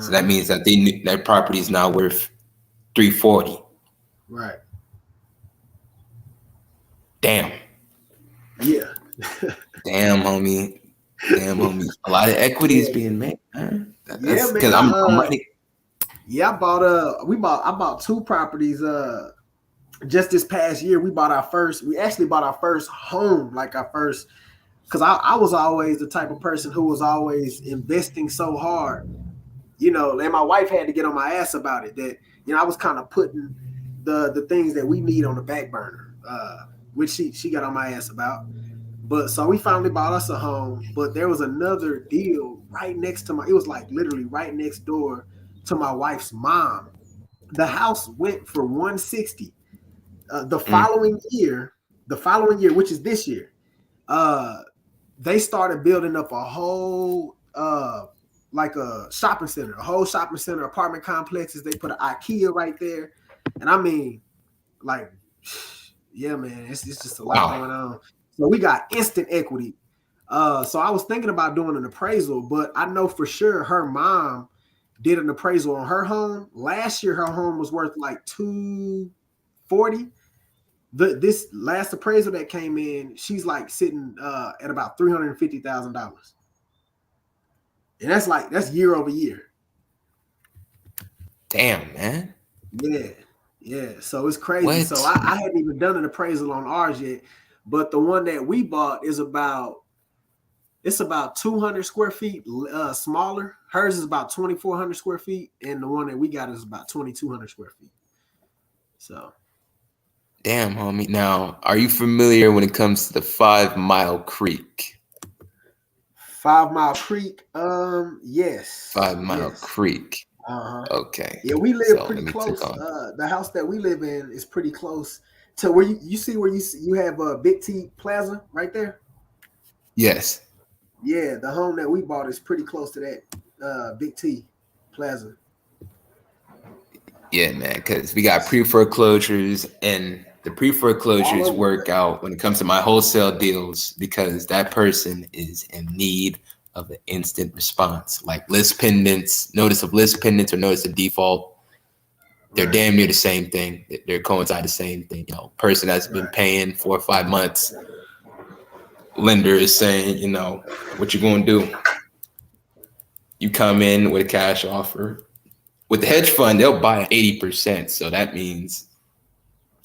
So that
uh-huh.
means that that property is now worth 340.
Right.
Damn.
Yeah.
Damn, homie. Damn, homie. A lot of equity is
Yeah.
being made. Huh?
Yeah,
That's because
man.
I'm ready.
Yeah, I bought two properties just this past year. We actually bought our first home, like our first, because I was always the type of person who was always investing so hard, and my wife had to get on my ass about it, that I was kind of putting the things that we need on the back burner, which she got on my ass about. But so we finally bought us a home, but there was another deal right next to it was like literally right next door to my wife's mom. The house went for 160. The
Mm.
following year, which is this year, uh, they started building up a whole like a shopping center, apartment complexes. They put an IKEA right there, and I mean, like, yeah, man, it's just a lot
Wow.
going on. So we got instant equity. So I was thinking about doing an appraisal, but I know for sure her mom did an appraisal on her home. Last year, her home was worth like 240. This last appraisal that came in, she's like sitting at about $350,000, and that's year over year.
Damn, man.
Yeah, yeah. So it's crazy. So
What?
I hadn't even done an appraisal on ours yet, but the one that we bought It's about 200 square feet smaller. Hers is about 2,400 square feet, and the one that we got is about 2,200 square feet. So,
Damn, homie. Now, are you familiar when it comes to the 5 Mile Creek?
5 Mile Creek. Yes,
5 Mile
yes.
Creek.
Uh-huh.
Okay.
Yeah, we live
So
pretty
let me click
close.
on.
The house that we live in is pretty close to where you see where you have a Big T Plaza right there.
Yes.
Yeah, the home that we bought is pretty close to that Big T Plaza.
Yeah, man. Because we got pre-foreclosures, and the
All
pre-foreclosures
over the
work
place.
out when it comes to my wholesale deals because that person is in need of an instant response, like list pendants, notice of list pendants, or notice of default. They're
Right,
damn near the same thing. They're coincide the same thing. Person that's been
right,
paying 4 or 5 months, lender is saying, what you gonna do? You come in with a cash offer. With the hedge fund, they'll buy at 80%. So that means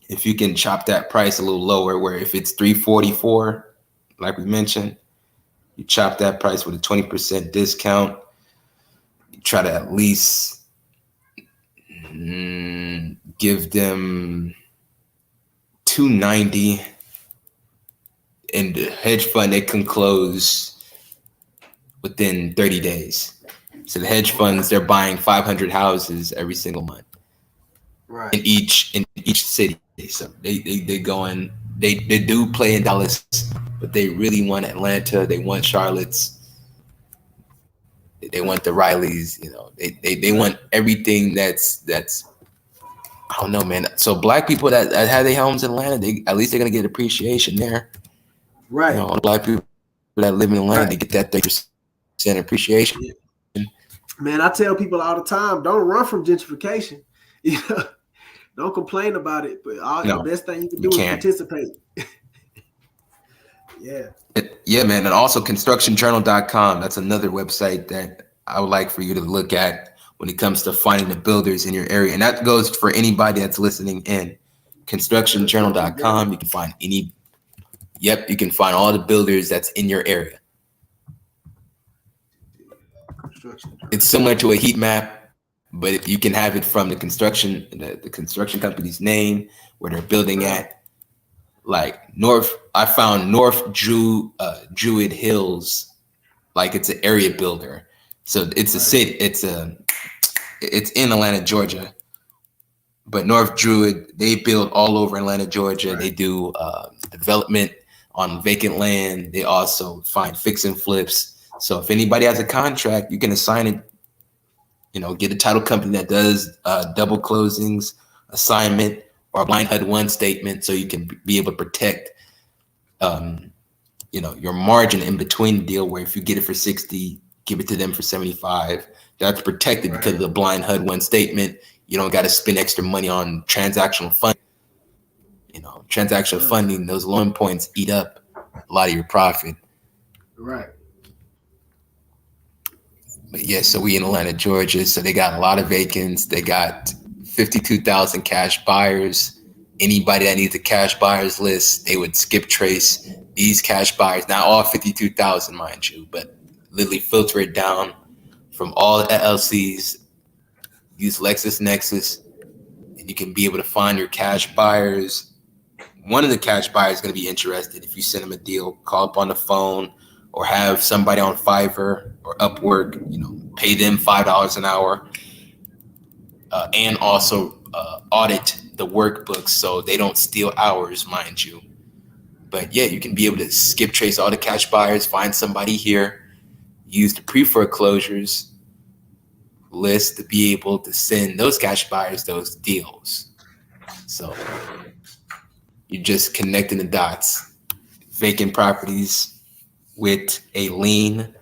if you can chop that price a little lower, where if it's 344, like we mentioned, you chop that price with a 20% discount. You try to at least give them 290, and the hedge fund, they can close within 30 days. So the hedge
okay,
funds, they're buying 500 houses every single month
right,
in each city. So they going, they do play in Dallas, but they really want Atlanta. They want Charlotte's. They want the Rileys. They
right,
want everything that's I don't know, man. So black people that have their homes in Atlanta, they at least they're gonna get appreciation there.
right,
Black people that live in Atlanta,
right.
they get that 30% appreciation.
Yeah. Man, I tell people all the time, don't run from gentrification. You know, don't complain about it, but the
No,
best thing you can
you
do is
can't.
participate. Yeah.
Yeah, man. And also constructionjournal.com. That's another website that I would like for you to look at when it comes to finding the builders in your area. And that goes for anybody that's listening in.
Construction
Constructionjournal.com.
Journal.
You can find you can find all the builders that's in your area.
Construction
It's
Journal.
similar to a heat map, but you can have it from the construction company's name, where they're building
Right,
at. Like I found Druid Hills, like it's an area builder. So it's a
right,
city. It's in Atlanta, Georgia. But North Druid, they build all over Atlanta, Georgia.
right.
They do development on vacant land. They also find fix and flips. So if anybody has a contract, you can assign it. Get a title company that does double closings, assignment, or a blind HUD-1 statement, so you can be able to protect um, your margin in between the deal, where if you get it for 60, give it to them for 75. That's protected because
Right.
of the blind HUD-1 statement. You don't got to spend extra money on transactional funding. Transactional funding, those loan points eat up a lot of your profit.
Right.
But yeah, so we in Atlanta, Georgia. So they got a lot of vacants. They got 52,000 cash buyers. Anybody that needs a cash buyers list, they would skip trace these cash buyers. Not all 52,000, mind you, but literally filter it down from all the LLCs. Use LexisNexis, and you can be able to find your cash buyers. One of the cash buyers is going to be interested if you send them a deal. Call up on the phone, or have somebody on Fiverr or Upwork, pay them $5 an hour, and also audit the workbooks so they don't steal hours, mind you. But yeah, you can be able to skip trace all the cash buyers, find somebody here, use the pre-foreclosures list to be able to send those cash buyers those deals. So you're just connecting the dots. Vacant properties with a lien.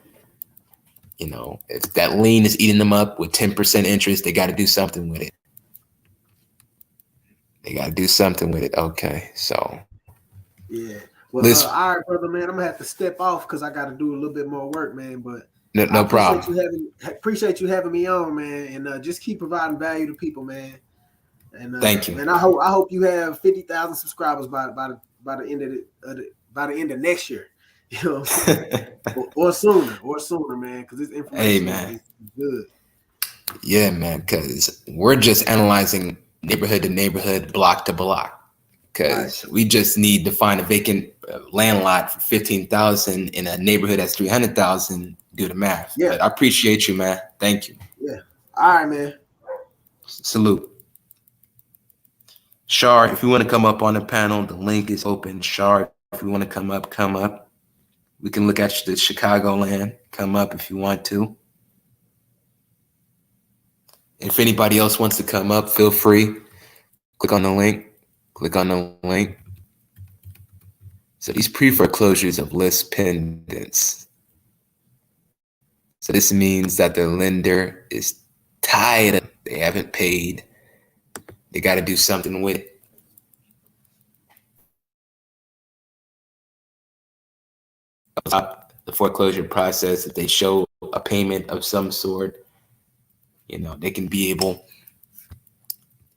If that lien is eating them up with 10% interest, they got to do something with it. They got to do something with it. Okay, so
Yeah. Well,
list,
all right, brother, man. I'm gonna have to step off because I got to do a little bit more work, man. But
no,
I
no problem.
appreciate you having me on, man, and just keep providing value to people, man. And
Thank you.
man, I hope you have 50,000 subscribers by the end of by the end of next year. You know what I'm saying? Or sooner, man, because this
Hey,
information
man.
is good.
Yeah, man, because we're just analyzing neighborhood to neighborhood, block to block.
Right.
Because we just need to find a vacant land lot for 15,000 in a neighborhood that's 300,000. Do the math.
Yeah.
But I appreciate you, man. Thank you.
Yeah. All right, man.
Salute. Shar, if you want to come up on the panel, the link is open. Shar, if you want to come up, come up. We can look at the Chicagoland. Come up if you want to. If anybody else wants to come up, feel free. Click on the link. Click on the link. So these pre-foreclosures of list pendants. So this means that the lender is tied up. They haven't paid. They got to do something with it. The foreclosure process, if they show a payment of some sort, they can be able.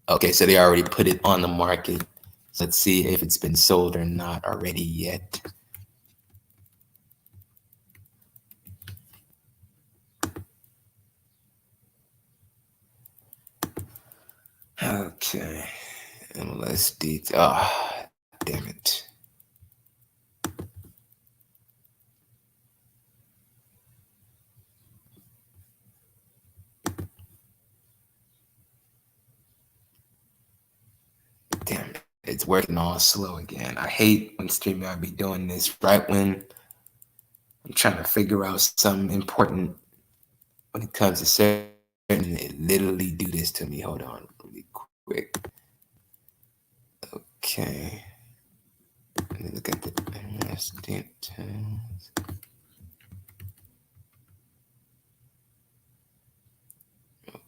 Okay, so they already put it on the market. So let's see if it's been sold or not already yet. Okay, MLS detail. Ah, damn it. Damn it. It's working all slow again. I hate when StreamYard be doing this right when I'm trying to figure out something important when it comes to certain. It literally do this to me. Hold on really quick. Okay. Let me look at the MLS details.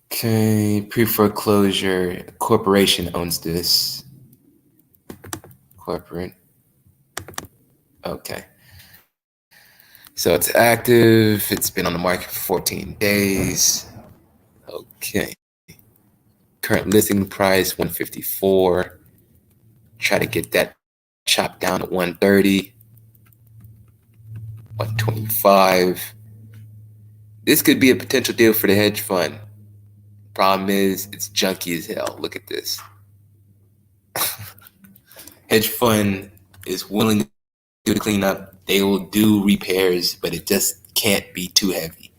Okay, pre-foreclosure corporation owns this. Corporate. Okay. So it's active. It's been on the market for 14 days. Okay. Current listing price 154. Try to get that chopped down to 130. 125. This could be a potential deal for the hedge fund. Problem is, it's junky as hell. Look at this. Hedge fund is willing to do the cleanup. They will do repairs, but it just can't be too heavy.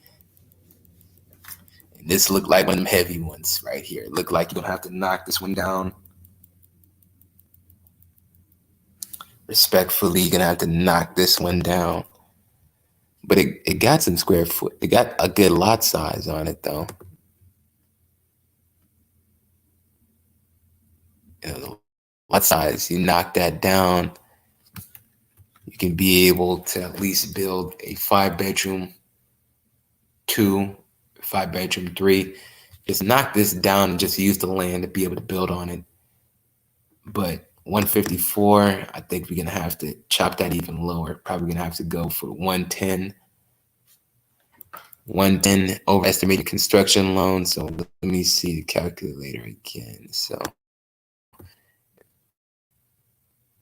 And this looked like one of them heavy ones right here. It looked like you're gonna have to knock this one down. Respectfully, you're gonna have to knock this one down. But it got some square foot. It got a good lot size on it though. The lot size, you knock that down, you can be able to at least build a 5-bedroom, 2, 5-bedroom, 3. Just knock this down and just use the land to be able to build on it. But 154, I think we're gonna have to chop that even lower. Probably gonna have to go for 110. 110 overestimated construction loan. So let me see the calculator again. So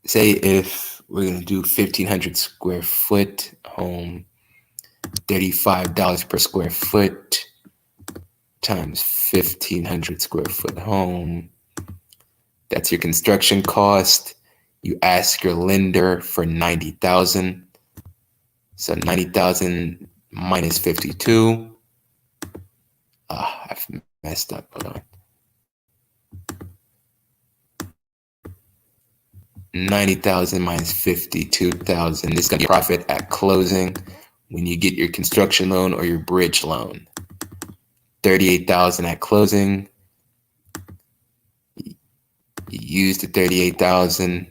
say if we're gonna do 1,500 square foot home, $35 per square foot times 1,500 square foot home. That's your construction cost. You ask your lender for 90,000. So 90,000 minus 52. I've messed up. Hold on. 90,000 minus 52,000. This is gonna be profit at closing when you get your construction loan or your bridge loan. 38,000 at closing. You use the 38,000.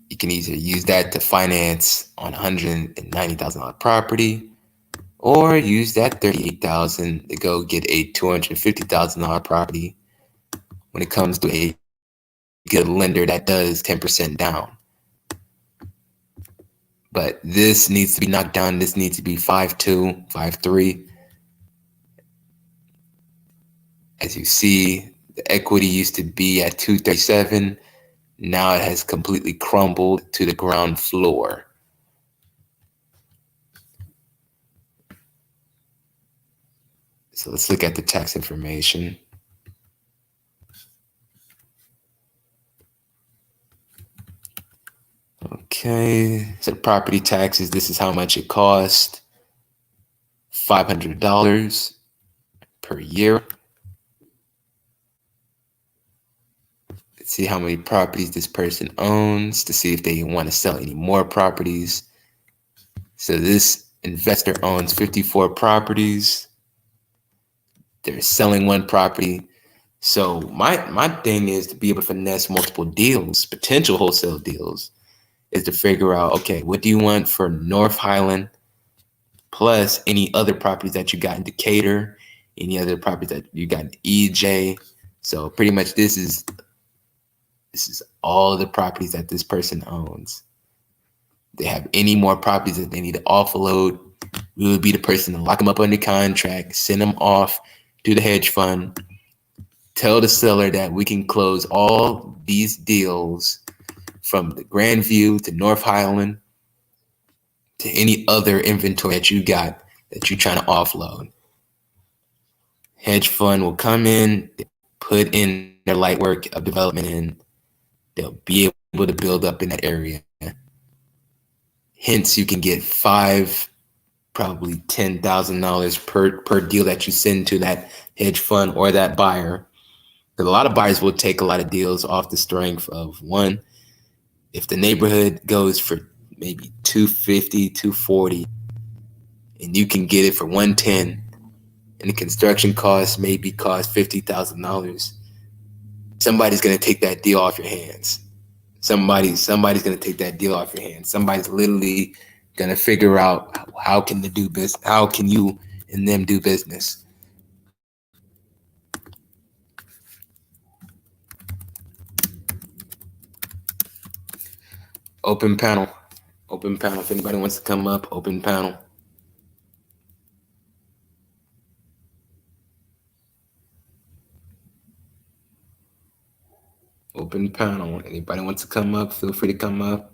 You can either use that to finance on $190,000 property, or use that 38,000 to go get a $250,000 property when it comes to a good lender that does 10% down. But this needs to be knocked down. This needs to be 5.2, 5.3. As you see, The equity used to be at 237. Now it has completely crumbled to the ground floor. So let's look at the tax information. Okay, so property taxes, this is how much it cost. $500 per year. Let's see how many properties this person owns to see if they want to sell any more properties. So this investor owns 54 properties. They're selling one property. So my thing is to be able to finesse multiple deals, potential wholesale deals, is to figure out, okay, what do you want for North Highland plus any other properties that you got in Decatur, any other properties that you got in EJ. So pretty much this is all the properties that this person owns. They have any more properties that they need to offload, we would be the person to lock them up under contract, send them off to the hedge fund, tell the seller that we can close all these deals from the Grandview to North Highland to any other inventory that you got that you're trying to offload. Hedge fund will come in, put in their light work of development in, they'll be able to build up in that area. Hence, you can get probably $10,000 per deal that you send to that hedge fund or that buyer. Because a lot of buyers will take a lot of deals off the strength of one, if the neighborhood goes for maybe 250, 240, and you can get it for 110, and the construction cost maybe cost $50,000, somebody's gonna take that deal off your hands. Somebody's gonna take that deal off your hands. Somebody's literally gonna figure out how can they do business, how can you and them do business. Open panel. Open panel. If anybody wants to come up, open panel. Open panel. Anybody wants to come up, feel free to come up.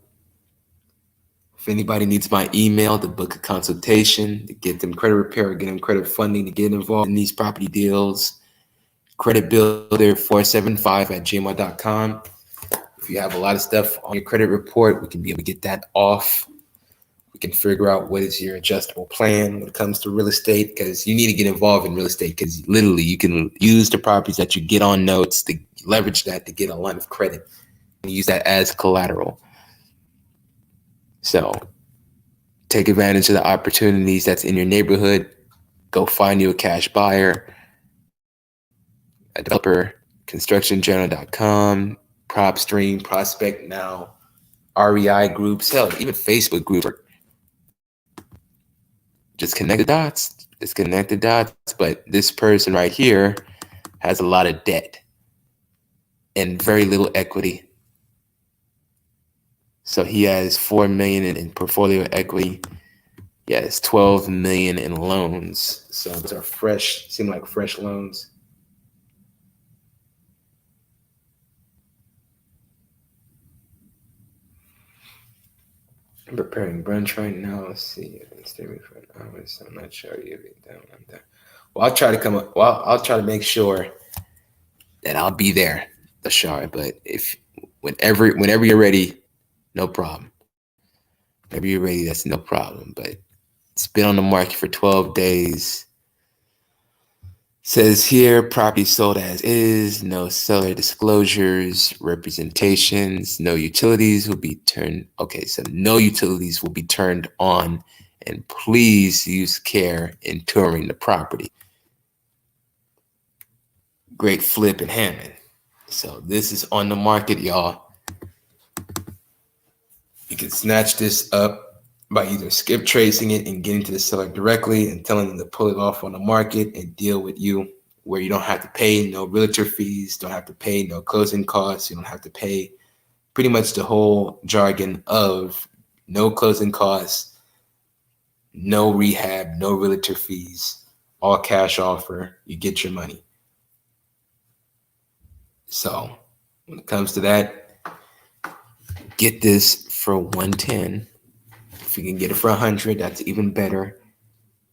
If anybody needs my email to book a consultation, to get them credit repair, or get them credit funding, to get involved in these property deals, creditbuilder475@gmail.com. If you have a lot of stuff on your credit report, we can be able to get that off. We can figure out what is your adjustable plan when it comes to real estate, because you need to get involved in real estate, because literally you can use the properties that you get on notes to leverage that to get a line of credit and use that as collateral. So take advantage of the opportunities that's in your neighborhood. Go find you a cash buyer, a developer, constructionjournal.com, PropStream, Prospect Now, REI groups, hell, even Facebook groups. Just connect the dots. Just connect the dots. But this person right here has a lot of debt and very little equity. So he has $4 million in portfolio equity. He has $12 million in loans. So those are fresh, seem like fresh loans. I'm preparing brunch right now. Let's see. I'm not sure you'll be down on that. Well, I'll try to come up. Well, I'll try to make sure that I'll be there, Ashar. But if whenever you're ready, no problem. Whenever you're ready, that's no problem. But it's been on the market for 12 days. Says here, property sold as is, no seller disclosures, representations, no utilities will be turned. Okay, so no utilities will be turned on, and please use care in touring the property. Great flip in Hammond. So this is on the market, y'all. You can snatch this up by either skip tracing it and getting to the seller directly and telling them to pull it off on the market and deal with you, where you don't have to pay no realtor fees, don't have to pay no closing costs, you don't have to pay pretty much the whole jargon of no closing costs, no rehab, no realtor fees, all cash offer, you get your money. So when it comes to that, get this for 110. If you can get it for 100, that's even better.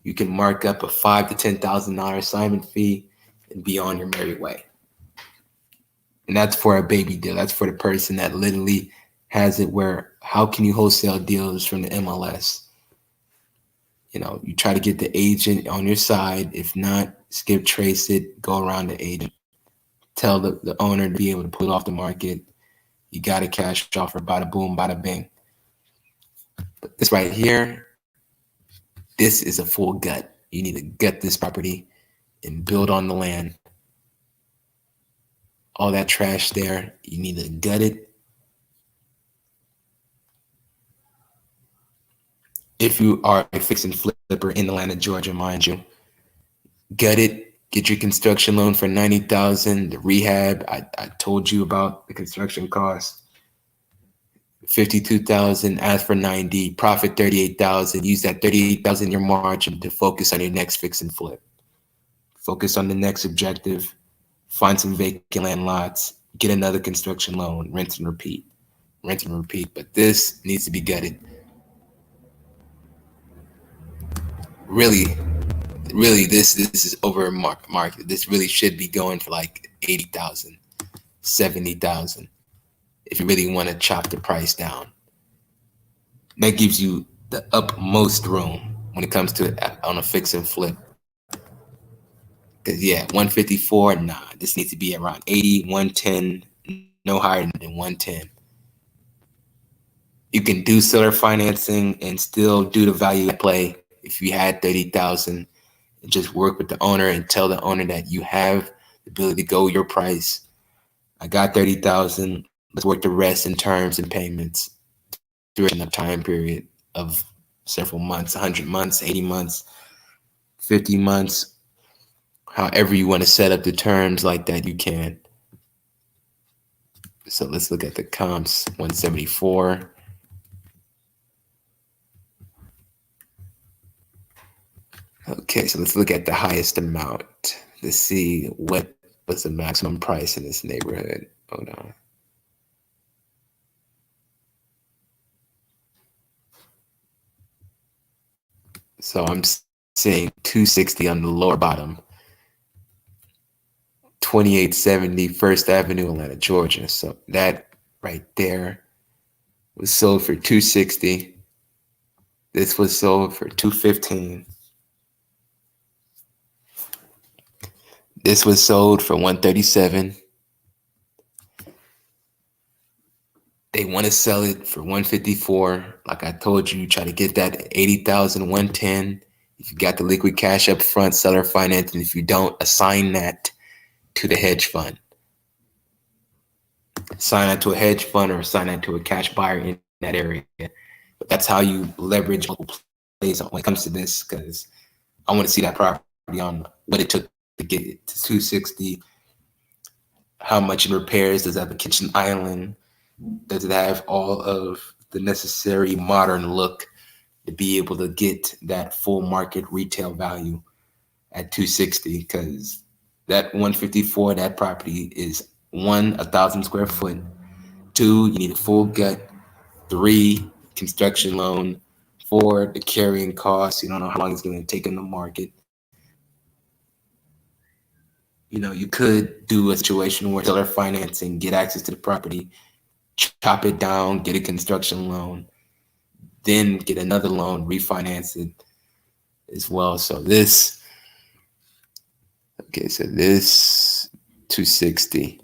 You can mark up a $5,000 to $10,000 assignment fee and be on your merry way. And that's for a baby deal. That's for the person that literally has it where how can you wholesale deals from the MLS? You try to get the agent on your side. If not, skip trace it, go around the agent. Tell the owner to be able to pull it off the market. You got a cash offer, bada boom, bada bing. But this right here, this is a full gut. You need to gut this property and build on the land. All that trash there, you need to gut it. If you are a fix and flipper in Atlanta, Georgia, mind you, gut it. Get your construction loan for $90,000. The rehab, I told you about the construction cost. $52,000. Ask for 90. Profit 38,000. Use that 38,000 in your margin to focus on your next fix and flip. Focus on the next objective. Find some vacant land lots. Get another construction loan. Rinse and repeat. Rinse and repeat. But this needs to be gutted. Really, this is over market. This really should be going for like 80,000, 70,000. If you really want to chop the price down, that gives you the utmost room when it comes to on a fix and flip. Because yeah, 154, nah, this needs to be around 80, 110, no higher than 110. You can do seller financing and still do the value play if you had 30,000. And just work with the owner and tell the owner that you have the ability to go your price. I got 30,000. Let's work the rest in terms and payments during a time period of several months, 100 months, 80 months, 50 months, however you want to set up the terms like that, you can. So let's look at the comps, 174. Okay, so let's look at the highest amount to see what was the maximum price in this neighborhood. Hold on. So I'm seeing 260 on the lower bottom, 2870 First Avenue, Atlanta, Georgia. So that right there was sold for 260. This was sold for 215. This was sold for 137. They want to sell it for 154. Like I told you, try to get that 80,000, 110. If you got the liquid cash up front, seller financing. If you don't, assign that to the hedge fund. Assign that to a hedge fund or assign that to a cash buyer in that area. But that's how you leverage plays when it comes to this, because I want to see that property on what it took to get it to 260. How much in repairs? Does it have a kitchen island? Does it have all of the necessary modern look to be able to get that full market retail value at 260? Because that 154, that property is 1,000 square foot. 2, you need a full gut. 3, construction loan. 4, the carrying costs. You don't know how long it's going to take in the market. You could do a situation where seller financing, get access to the property, chop it down, get a construction loan, then get another loan, refinance it as well. So this 260.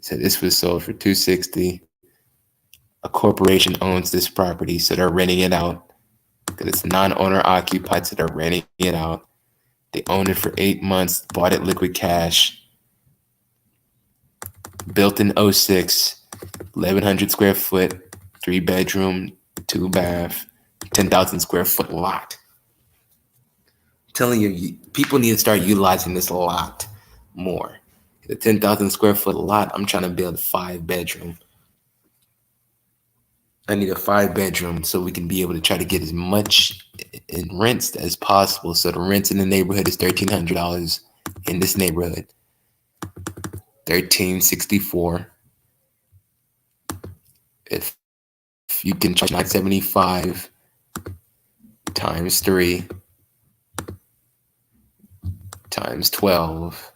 So this was sold for 260. A corporation owns this property, so they're renting it out because it's non-owner occupied, so they're renting it out. They owned it for 8 months, bought it liquid cash, built in 06, 1,100 square foot, 3 bedroom, 2 bath, 10,000 square foot lot. I'm telling you, people need to start utilizing this lot more. The 10,000 square foot lot, I'm trying to build a 5 bedroom. I need a 5 bedroom so we can be able to try to get as much in rents as possible. So the rents in the neighborhood is $1,300 in this neighborhood. 1364. If you can charge 975 times 3 times 12,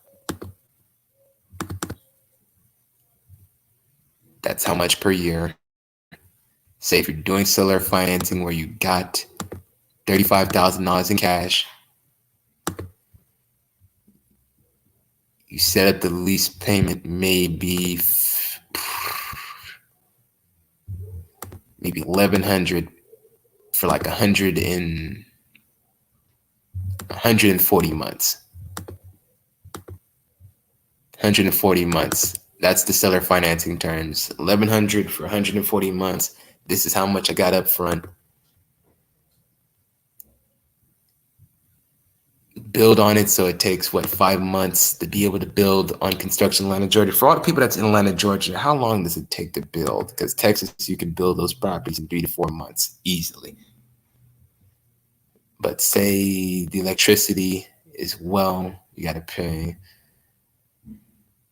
that's how much per year. Say if you're doing seller financing where you got $35,000 in cash, you set up the lease payment maybe 1100 for like 140 months. 140 months. That's the seller financing terms. 1100 for 140 months. This is how much I got up front. Build on it, so it takes 5 months to be able to build on construction in Atlanta, Georgia. For all the people that's in Atlanta, Georgia, how long does it take to build? Because Texas, you can build those properties in 3 to 4 months easily. But say the electricity is you got to pay.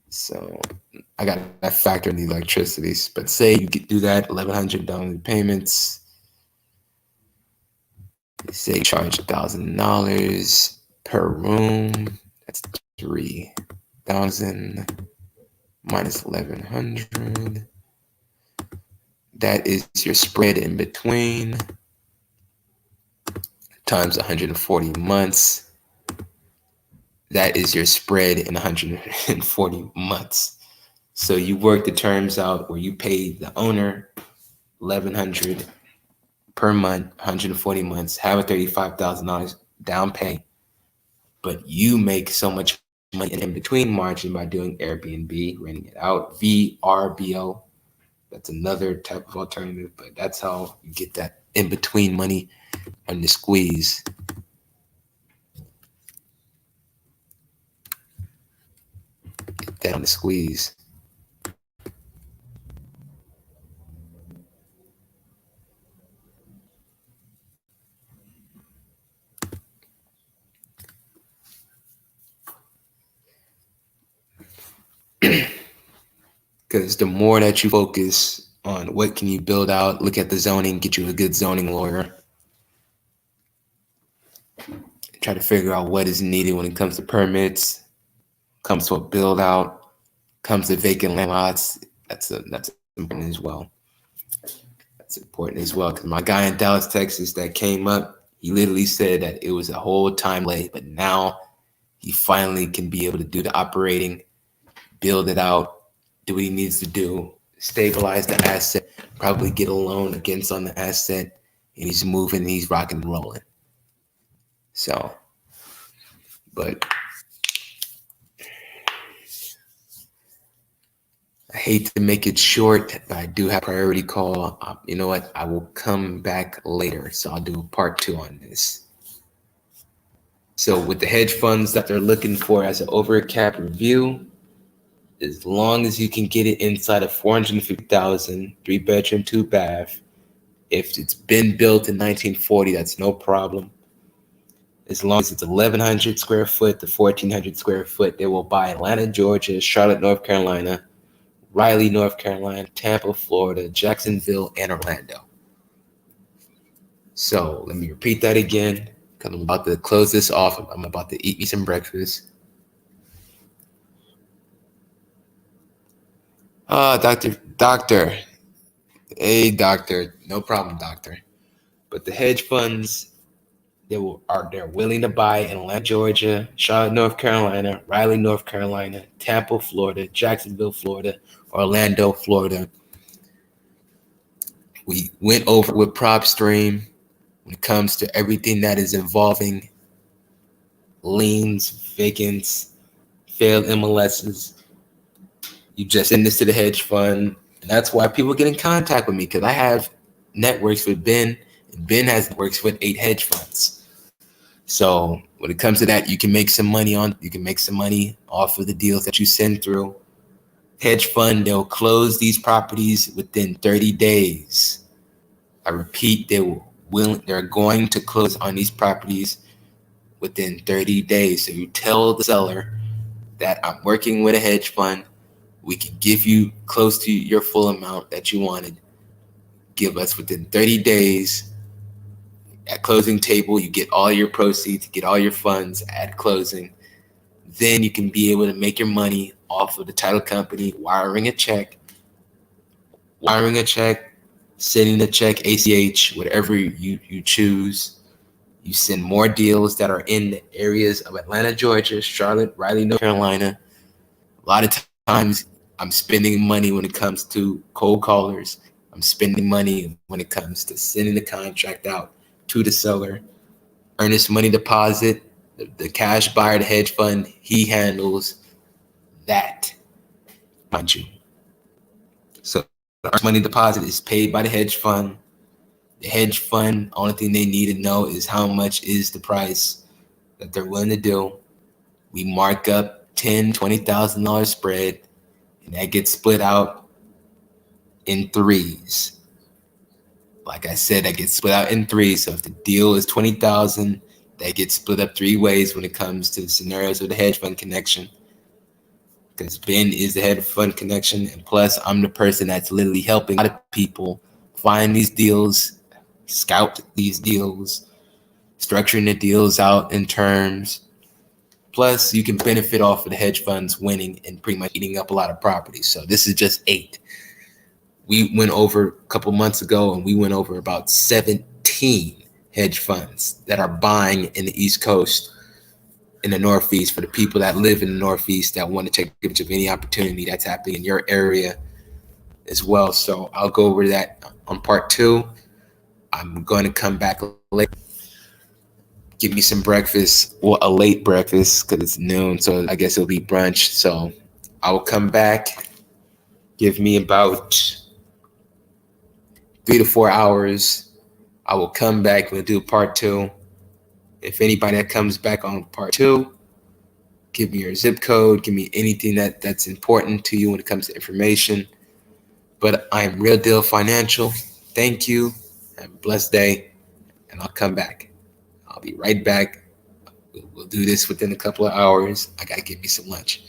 So I got that factor in the electricity. But say you could do that, $1,100 payments. Say charge $1,000 per room. That's 3,000 minus 1,100. That is your spread in between times 140 months. That is your spread in 140 months. So you work the terms out where you pay the owner $1,100 per month, 140 months, have a $35,000 down pay, but you make so much money in between margin by doing Airbnb, renting it out, VRBO. That's another type of alternative, but that's how you get that in between money on the squeeze. Get that on the squeeze. Because the more that you focus on what can you build out, look at the zoning, get you a good zoning lawyer, try to figure out what is needed when it comes to permits, comes to a build out, comes to vacant land lots. That's important as well. That's important as well, because my guy in Dallas, Texas that came up, he literally said that it was a whole time late, but now he finally can be able to do the operating, build it out, do what he needs to do, stabilize the asset, probably get a loan against on the asset, and he's moving, he's rocking and rolling. So, but I hate to make it short, but I do have a priority call. You know what? I will come back later, so I'll do part 2 on this. So with the hedge funds that they're looking for as an over-cap review, as long as you can get it inside of 450,000, 3-bedroom, 2-bath. If it's been built in 1940, that's no problem. As long as it's 1,100 square foot to 1,400 square foot, they will buy Atlanta, Georgia, Charlotte, North Carolina, Raleigh, North Carolina, Tampa, Florida, Jacksonville, and Orlando. So let me repeat that again, because I'm about to close this off. I'm about to eat me some breakfast. Doctor. Hey, doctor. No problem, doctor. But the hedge funds, they're willing to buy in Atlanta, Georgia, Charlotte, North Carolina, Raleigh, North Carolina, Tampa, Florida, Jacksonville, Florida, Orlando, Florida. We went over with PropStream when it comes to everything that is involving liens, vacants, failed MLSs. You just send this to the hedge fund. And that's why people get in contact with me, because I have networks with Ben, and Ben has networks with 8 hedge funds. So when it comes to that, you can make some money off of the deals that you send through. Hedge fund, they'll close these properties within 30 days. I repeat, they're going to close on these properties within 30 days. So you tell the seller that I'm working with a hedge fund. We can give you close to your full amount that you wanted. Give us within 30 days. At closing table, you get all your proceeds, you get all your funds at closing. Then you can be able to make your money off of the title company, wiring a check, sending the check ACH, whatever you choose. You send more deals that are in the areas of Atlanta, Georgia, Charlotte, Raleigh, North Carolina. A lot of times I'm spending money when it comes to cold callers. I'm spending money when it comes to sending the contract out to the seller. Earnest money deposit, the cash buyer, the hedge fund, he handles that, mind you. So the earnest money deposit is paid by the hedge fund. The hedge fund, only thing they need to know is how much is the price that they're willing to do. We mark up $10,000, $20,000 spread, and that gets split out in threes. Like I said, that gets split out in threes. So if the deal is 20,000, that gets split up three ways when it comes to the scenarios of the hedge fund connection. Because Ben is the hedge fund connection, and plus I'm the person that's literally helping a lot of people find these deals, scout these deals, structuring the deals out in terms. Plus, you can benefit off of the hedge funds winning and pretty much eating up a lot of properties. So this is just 8. We went over a couple months ago, and we went over about 17 hedge funds that are buying in the East Coast, in the Northeast, for the people that live in the Northeast that want to take advantage of any opportunity that's happening in your area as well. So I'll go over that on part 2. I'm going to come back later, give me some breakfast, well, a late breakfast because it's noon, so I guess it'll be brunch. So I will come back, give me about 3 to 4 hours. I will come back and do part 2. If anybody that comes back on part 2, give me your zip code, give me anything that's important to you when it comes to information. But I'm Real Deal Financial. Thank you. Have a blessed day, and I'll come back. I'll be right back. We'll do this within a couple of hours. I got to get me some lunch.